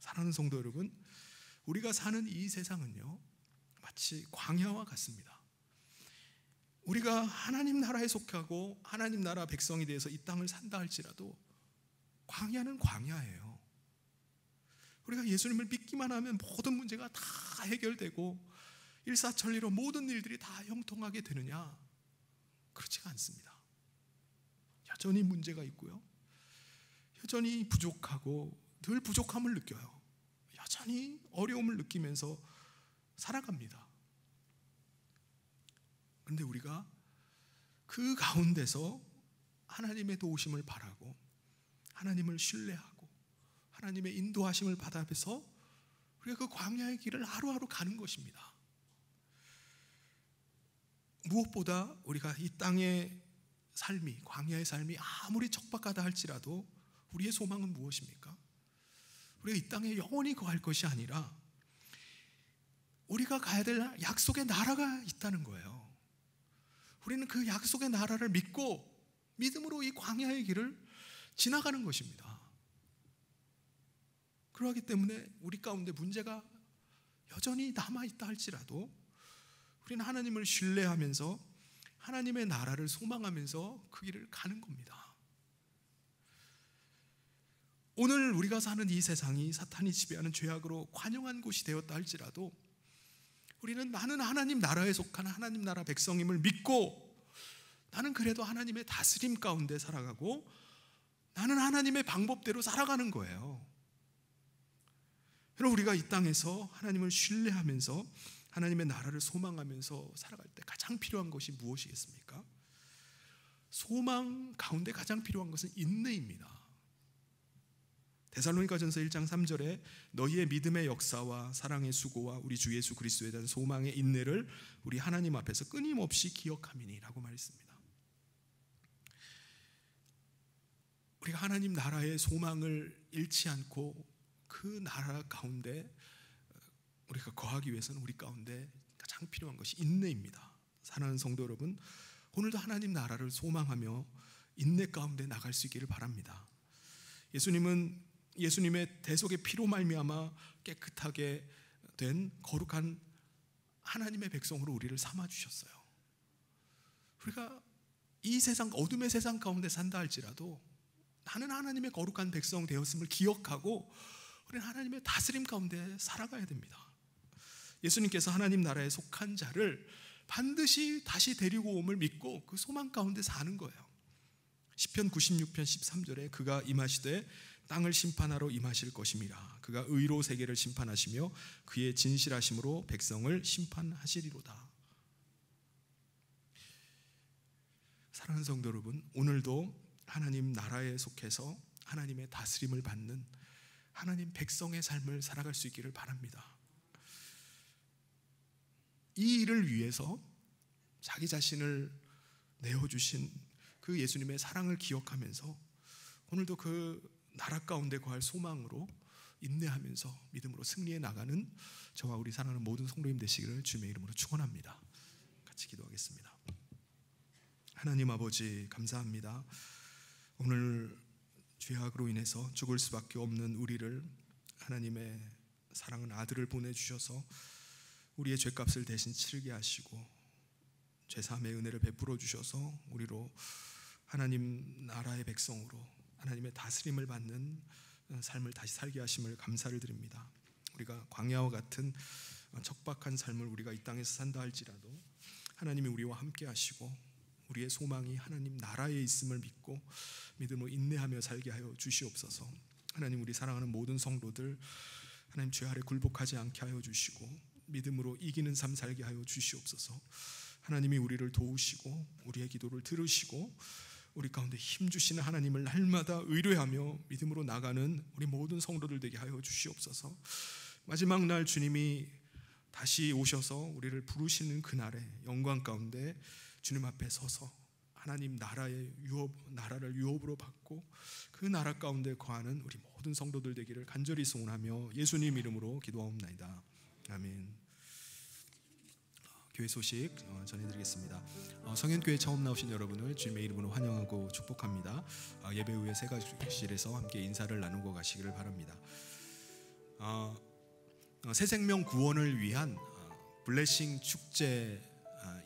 사랑하는 성도 여러분, 우리가 사는 이 세상은요 마치 광야와 같습니다. 우리가 하나님 나라에 속하고 하나님 나라 백성이 되어서 이 땅을 산다 할지라도 광야는 광야예요. 우리가 예수님을 믿기만 하면 모든 문제가 다 해결되고 일사천리로 모든 일들이 다 형통하게 되느냐? 그렇지가 않습니다. 여전히 문제가 있고요, 여전히 부족하고 늘 부족함을 느껴요. 여전히 어려움을 느끼면서 살아갑니다. 그런데 우리가 그 가운데서 하나님의 도우심을 바라고 하나님을 신뢰하고 하나님의 인도하심을 받아서 우리가 그 광야의 길을 하루하루 가는 것입니다. 무엇보다 우리가 이 땅의 삶이, 광야의 삶이 아무리 척박하다 할지라도 우리의 소망은 무엇입니까? 우리가 이 땅에 영원히 거할 것이 아니라 우리가 가야 될 약속의 나라가 있다는 거예요. 우리는 그 약속의 나라를 믿고 믿음으로 이 광야의 길을 지나가는 것입니다. 그러기 때문에 우리 가운데 문제가 여전히 남아있다 할지라도 우리는 하나님을 신뢰하면서 하나님의 나라를 소망하면서 그 길을 가는 겁니다. 오늘 우리가 사는 이 세상이 사탄이 지배하는 죄악으로 관영한 곳이 되었다 할지라도 우리는 나는 하나님 나라에 속한 하나님 나라 백성임을 믿고 나는 그래도 하나님의 다스림 가운데 살아가고 나는 하나님의 방법대로 살아가는 거예요. 여러분, 우리가 이 땅에서 하나님을 신뢰하면서 하나님의 나라를 소망하면서 살아갈 때 가장 필요한 것이 무엇이겠습니까? 소망 가운데 가장 필요한 것은 인내입니다. 데살로니가전서 1장 3절에 너희의 믿음의 역사와 사랑의 수고와 우리 주 예수 그리스도에 대한 소망의 인내를 우리 하나님 앞에서 끊임없이 기억함이니 라고 말했습니다. 우리가 하나님 나라의 소망을 잃지 않고 그 나라 가운데 우리가 거하기 위해서는 우리 가운데 가장 필요한 것이 인내입니다. 사랑하는 성도 여러분, 오늘도 하나님 나라를 소망하며 인내 가운데 나갈 수 있기를 바랍니다. 예수님은 예수님의 대속의 피로 말미암아 깨끗하게 된 거룩한 하나님의 백성으로 우리를 삼아 주셨어요. 우리가 이 세상, 어둠의 세상 가운데 산다 할지라도 나는 하나님의 거룩한 백성 되었음을 기억하고 우리는 하나님의 다스림 가운데 살아가야 됩니다. 예수님께서 하나님 나라에 속한 자를 반드시 다시 데리고 옴을 믿고 그 소망 가운데 사는 거예요. 시편 96편 13절에 그가 임하시되 땅을 심판하러 임하실 것임이라. 그가 의로 세계를 심판하시며 그의 진실하심으로 백성을 심판하시리로다. 사랑하는 성도 여러분, 오늘도 하나님 나라에 속해서 하나님의 다스림을 받는 하나님 백성의 삶을 살아갈 수 있기를 바랍니다. 이 일을 위해서 자기 자신을 내어주신 그 예수님의 사랑을 기억하면서 오늘도 그 나라 가운데 거할 소망으로 인내하면서 믿음으로 승리해 나가는 저와 우리 사랑하는 모든 성도님 되시기를 주님의 이름으로 축원합니다. 같이 기도하겠습니다. 하나님 아버지, 감사합니다. 오늘 죄악으로 인해서 죽을 수밖에 없는 우리를 하나님의 사랑하는 아들을 보내주셔서 우리의 죄값을 대신 치르게 하시고 죄사함의 은혜를 베풀어 주셔서 우리로 하나님 나라의 백성으로 하나님의 다스림을 받는 삶을 다시 살게 하심을 감사를 드립니다. 우리가 광야와 같은 척박한 삶을 우리가 이 땅에서 산다 할지라도 하나님이 우리와 함께 하시고 우리의 소망이 하나님 나라에 있음을 믿고 믿음으로 인내하며 살게 하여 주시옵소서. 하나님, 우리 사랑하는 모든 성도들 하나님 죄 아래 굴복하지 않게 하여 주시고 믿음으로 이기는 삶 살게 하여 주시옵소서. 하나님이 우리를 도우시고 우리의 기도를 들으시고 우리 가운데 힘주시는 하나님을 날마다 의뢰하며 믿음으로 나가는 우리 모든 성도들 되게 하여 주시옵소서. 마지막 날 주님이 다시 오셔서 우리를 부르시는 그날에 영광 가운데 주님 앞에 서서 하나님 나라를 유업으로 받고 그 나라 가운데 거하는 우리 모든 성도들 되기를 간절히 소원하며 예수님 이름으로 기도하옵나이다. 아멘. 교회 소식 전해드리겠습니다. 성현교회 처음 나오신 여러분을 주님의 이름으로 환영하고 축복합니다. 예배 후에 새 가족실에서 함께 인사를 나누고 가시기를 바랍니다. 새 생명 구원을 위한 블레싱 축제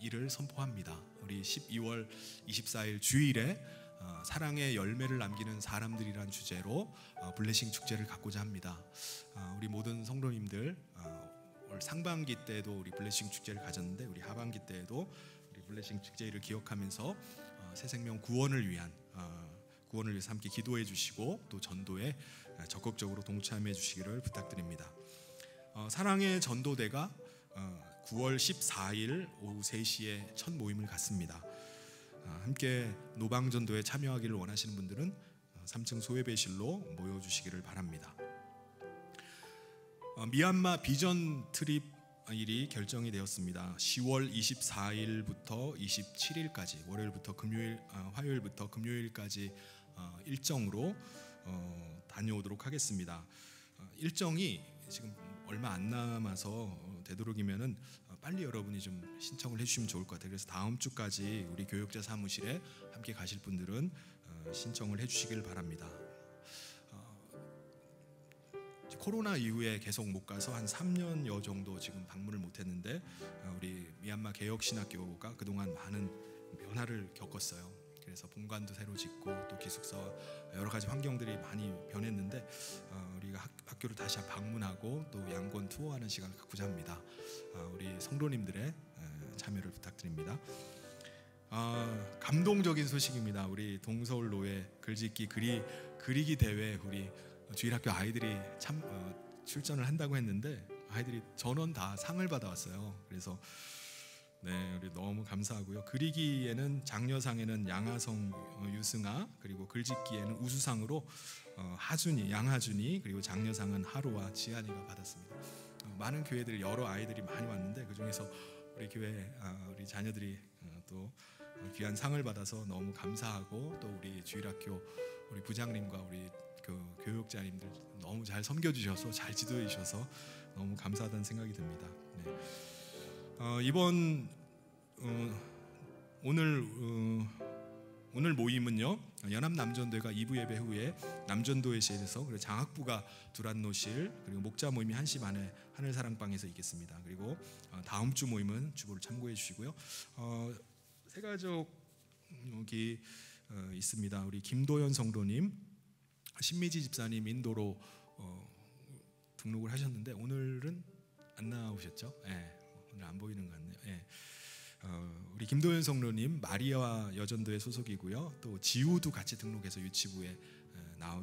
일을 선포합니다. 우리 12월 24일 주일에 사랑의 열매를 남기는 사람들이란 주제로 블레싱 축제를 갖고자 합니다. 우리 모든 성도님들 올 상반기 때에도 우리 블레싱 축제를 가졌는데 우리 하반기 때에도 우리 블레싱 축제를 기억하면서 새 생명 구원을 위해서 함께 기도해 주시고 또 전도에 적극적으로 동참해 주시기를 부탁드립니다. 사랑의 전도대가 9월 14일 오후 3시에 첫 모임을 갖습니다. 함께 노방전도에 참여하기를 원하시는 분들은 3층 소예배실로 모여주시기를 바랍니다. 미얀마 비전 트립 일이 결정이 되었습니다. 10월 24일부터 27일까지 화요일부터 금요일까지 일정으로 다녀오도록 하겠습니다. 일정이 지금 얼마 안 남아서 되도록이면은 빨리 여러분이 좀 신청을 해주시면 좋을 것 같아요. 그래서 다음 주까지 우리 교역자 사무실에 함께 가실 분들은 신청을 해주시길 바랍니다. 코로나 이후에 계속 못 가서 한 3년여 정도 지금 방문을 못했는데 우리 미얀마 개혁신학교가 그동안 많은 변화를 겪었어요. 그래서 본관도 새로 짓고 또 기숙사와 여러 가지 환경들이 많이 변했는데 우리가 학교를 다시 방문하고 또 양권 투어하는 시간을 갖고자 합니다. 우리 성도님들의 참여를 부탁드립니다. 감동적인 소식입니다. 우리 동서울로의 글짓기 그리기 대회 우리 주일학교 아이들이 출전을 한다고 했는데 아이들이 전원 다 상을 받아왔어요. 그래서 우리 너무 감사하고요. 그리기에는 장려상에는 양하성 유승아, 그리고 글짓기에는 우수상으로 양하준이, 그리고 장려상은 하루와 지한이가 받았습니다. 많은 교회들 여러 아이들이 많이 왔는데 그 중에서 우리 교회 우리 자녀들이 또 귀한 상을 받아서 너무 감사하고 또 우리 주일학교 우리 부장님과 우리 교육자님들 너무 잘 섬겨주셔서 잘 지도해 주셔서 너무 감사하다는 생각이 듭니다. 이번 오늘 모임은요, 연합남전도회가 2부 예배 후에 남전도회실에서 그리고 장학부가 두란노실, 그리고 목자 모임이 1시 반에 하늘사랑방에서 있겠습니다. 그리고 다음 주 모임은 주보를 참고해 주시고요. 새가족 여기 있습니다. 우리 김도현 성도님, 신미지 집사님 인도로 등록을 하셨는데 오늘은 안 나오셨죠? 오늘 안 보이는 것 같네요. 우리 김도현 성도님 마리아 여전도의 소속이고요. 또 지우도 같이 등록해서 유치부에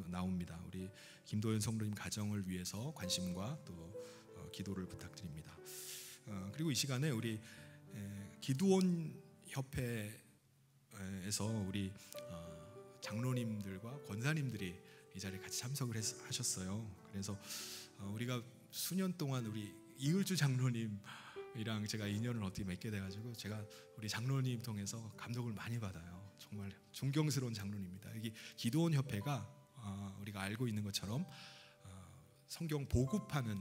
나옵니다. 우리 김도현 성도님 가정을 위해서 관심과 또 기도를 부탁드립니다. 그리고 이 시간에 우리 기도원 협회 에서 우리 장로님들과 권사님들이 이 자리에 같이 참석을 하셨어요. 그래서 우리가 수년 동안 우리 이을주 장로님이랑 제가 인연을 어떻게 맺게 돼가지고 제가 우리 장로님 통해서 감동을 많이 받아요. 정말 존경스러운 장로님입니다. 여기 기도원 협회가 우리가 알고 있는 것처럼 성경 보급하는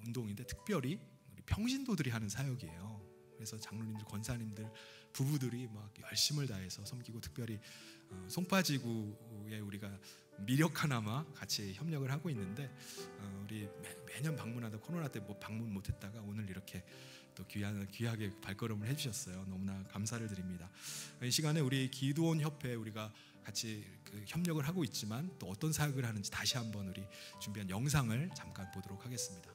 운동인데 특별히 우리 평신도들이 하는 사역이에요. 그래서 장로님들, 권사님들, 부부들이 막 열심을 다해서 섬기고, 특별히 송파지구에 우리가 미력 하나마 같이 협력을 하고 있는데 우리 매년 방문하다 코로나 때 뭐 방문 못했다가 오늘 이렇게 또 귀하게 발걸음을 해주셨어요. 너무나 감사를 드립니다. 이 시간에 우리 기도원 협회 우리가 같이 협력을 하고 있지만 또 어떤 사역을 하는지 다시 한번 우리 준비한 영상을 잠깐 보도록 하겠습니다.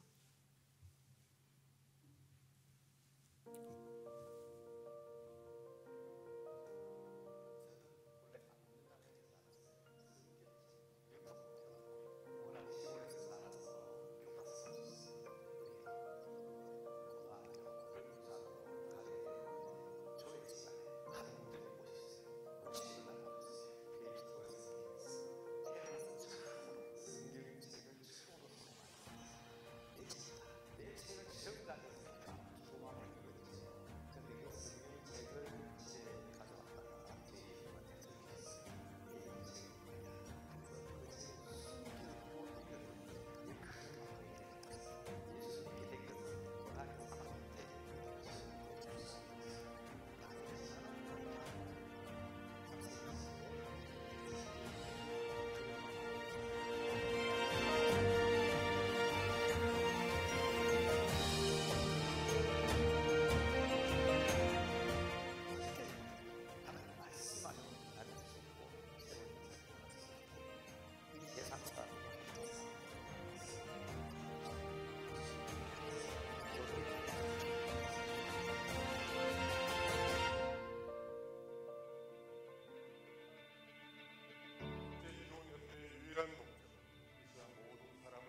유일한 목적, 이 세상 모든 사람을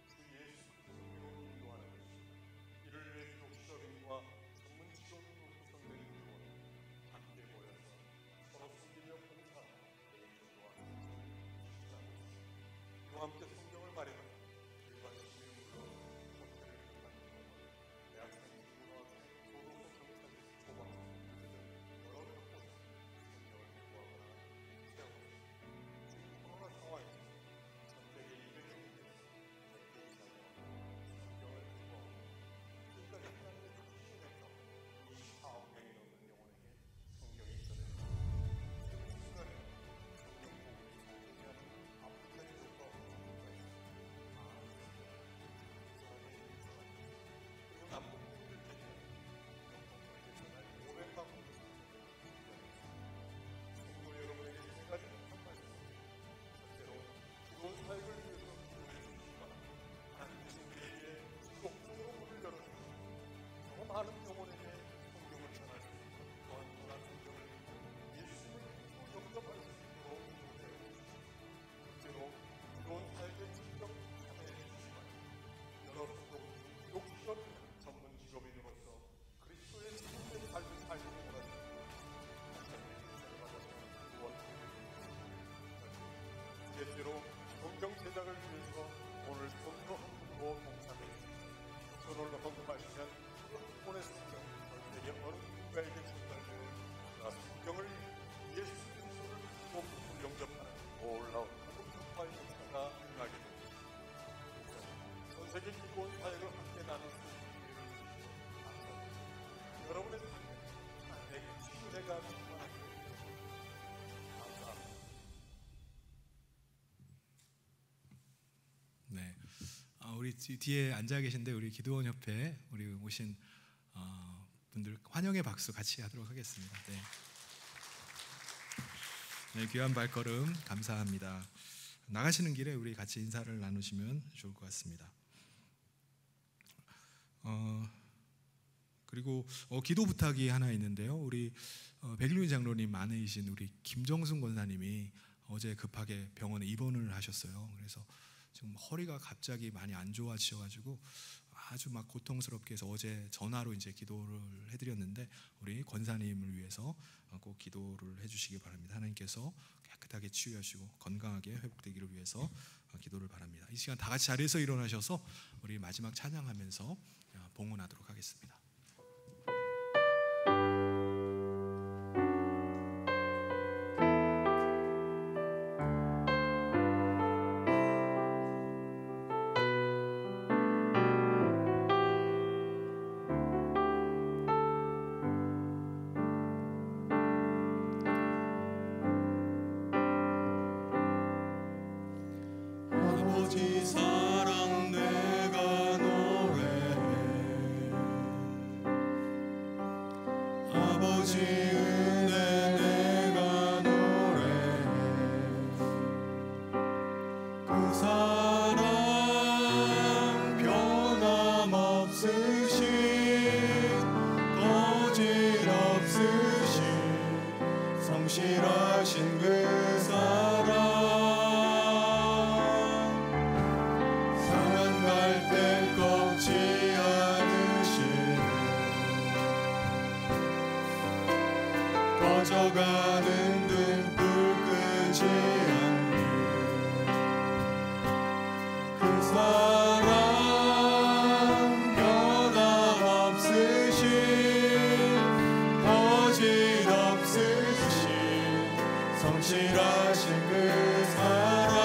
주 예수 그리스도로 인도하는 것입니다. 이를 위해 교육시설인과 전문 직원으로 구성된 교원 함께 모여서 서로 섬기며 봉사하고 인도하는 것입니다. 이와 함께 성경을 말해서 일반적인 물론 호텔을 만들고 대학생, 중고등학생, 교도소, 경찰, 소방 등등 여러 곳에서 성경을 공부하거나 체험하고 있습니다. 지금 코로나 상황에서 전 세계 200여 군데에서 적게 이상의 성경을 공부하고 지금까지 하나님의 주신에서 24억 명이 넘는 영혼에게 성경이 전해집니다. 지금 이 순간에 성경 복음이 전해지는 아프리카 지역과 공부가 있습니다. 그리고 남북 분들께서 성경을 전할 500만 분들 성도 여러분에게 세 가지 부탁만 있습니다. 첫째로 기도원 사역을 위해서 기도해 주시기 바랍니다. 하나님께서 우리에게 속성으로 문을 열어주시고 더 많은 영혼에게 성경을 전할 수 있고 또한 또한 성경을 읽고 예수님을 믿고 영접할 수 있도록 인도해 주시고, 둘째로 기도원 사역에 직접 참여해 주시기 바랍니다. 여러 성도 욕시업 전문 직업인으로서 그리스도의 생명의 삶을 살고 원하시고 하나님의 칭찬을 받아서 구원하게 됩니다. 셋째로 성경 제작을 위해서 오늘 성도 한 분으로 봉사해 주십시오. 오늘 헌금하시면 그 한 권의 성경 전 세계 어느 누구에게 전달되어 성경을 예수 그리스도를 믿고 영접하는 놀라운 한국교파의 역사가 일어나게 됩니다. 전 세계 기도원 사역을 함께 나눌 수 있는 기회를 주셔서 감사합니다. 여러분의 삶에 내게 신뢰가 충만하게 됩니다. 감사합니다. 네, 우리 뒤에 앉아 계신데 우리 기도원 협회 우리 오신 분들 환영의 박수 같이 하도록 하겠습니다. 네. 네, 귀한 발걸음 감사합니다. 나가시는 길에 우리 같이 인사를 나누시면 좋을 것 같습니다. 그리고 기도 부탁이 하나 있는데요. 우리 백륜 장로님 아내이신 우리 김정순 권사님이 어제 급하게 병원에 입원을 하셨어요. 그래서 지금 허리가 갑자기 많이 안 좋아지셔가지고 아주 막 고통스럽게 해서 어제 전화로 이제 기도를 해드렸는데 우리 권사님을 위해서 꼭 기도를 해주시기 바랍니다. 하나님께서 깨끗하게 치유하시고 건강하게 회복되기를 위해서 기도를 바랍니다. 이 시간 다 같이 자리에서 일어나셔서 우리 마지막 찬양하면서 봉헌하도록 하겠습니다. 아버지 사랑 내가 노래해 아버지 은혜 내가 노래해 그 사랑 변함없으신 거짓없으신 성실하신 그 사랑 꺼져가는 등불 끄지 않는 그 사랑 변함없으신 거짓없으신 성실하신 그 사랑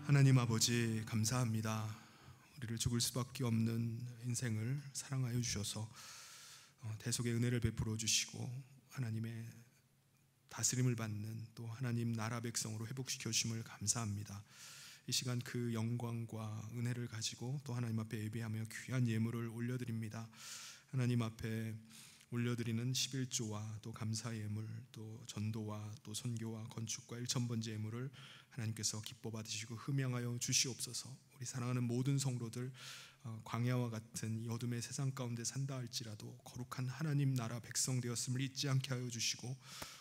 하나님 아버지 감사합니다. 우리를 죽을 수밖에 없는 인생을 사랑하여 주셔서 대속의 은혜를 베풀어 주시고 하나님의 다스림을 받는 또 하나님 나라 백성으로 회복시켜 주심을 감사합니다. 이 시간 그 영광과 은혜를 가지고 또 하나님 앞에 예배하며 귀한 예물을 올려드립니다. 하나님 앞에 올려드리는 11조와 또 감사 예물, 또 전도와 또 선교와 건축과 일천번제 예물을 하나님께서 기뻐 받으시고 흠양하여 주시옵소서. 우리 사랑하는 모든 성도들 광야와 같은 이 어둠의 세상 가운데 산다 할지라도 거룩한 하나님 나라 백성 되었음을 잊지 않게 하여 주시고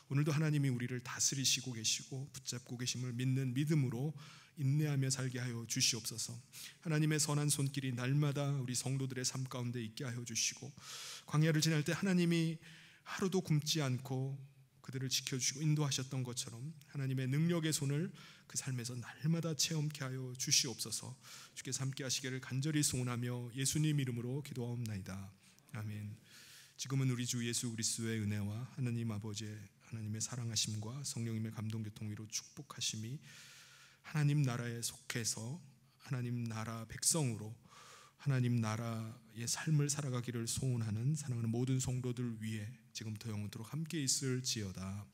오늘도 하나님이 우리를 다스리시고 계시고 붙잡고 계심을 믿는 믿음으로 인내하며 살게 하여 주시옵소서. 하나님의 선한 손길이 날마다 우리 성도들의 삶 가운데 있게 하여 주시고 광야를 지날 때 하나님이 하루도 굶지 않고 그들을 지켜주시고 인도하셨던 것처럼 하나님의 능력의 손을 그 삶에서 날마다 체험케 하여 주시옵소서. 주께서 함께 하시기를 간절히 소원하며 예수님 이름으로 기도하옵나이다. 아멘. 지금은 우리 주 예수 그리스도의 은혜와 하나님 아버지의 하나님의 사랑하심과 성령님의 감동교통위로 축복하심이 하나님 나라에 속해서 하나님 나라 백성으로 하나님 나라의 삶을 살아가기를 소원하는 사랑하는 모든 성도들 위해 지금부터 영원토록 함께 있을지어다.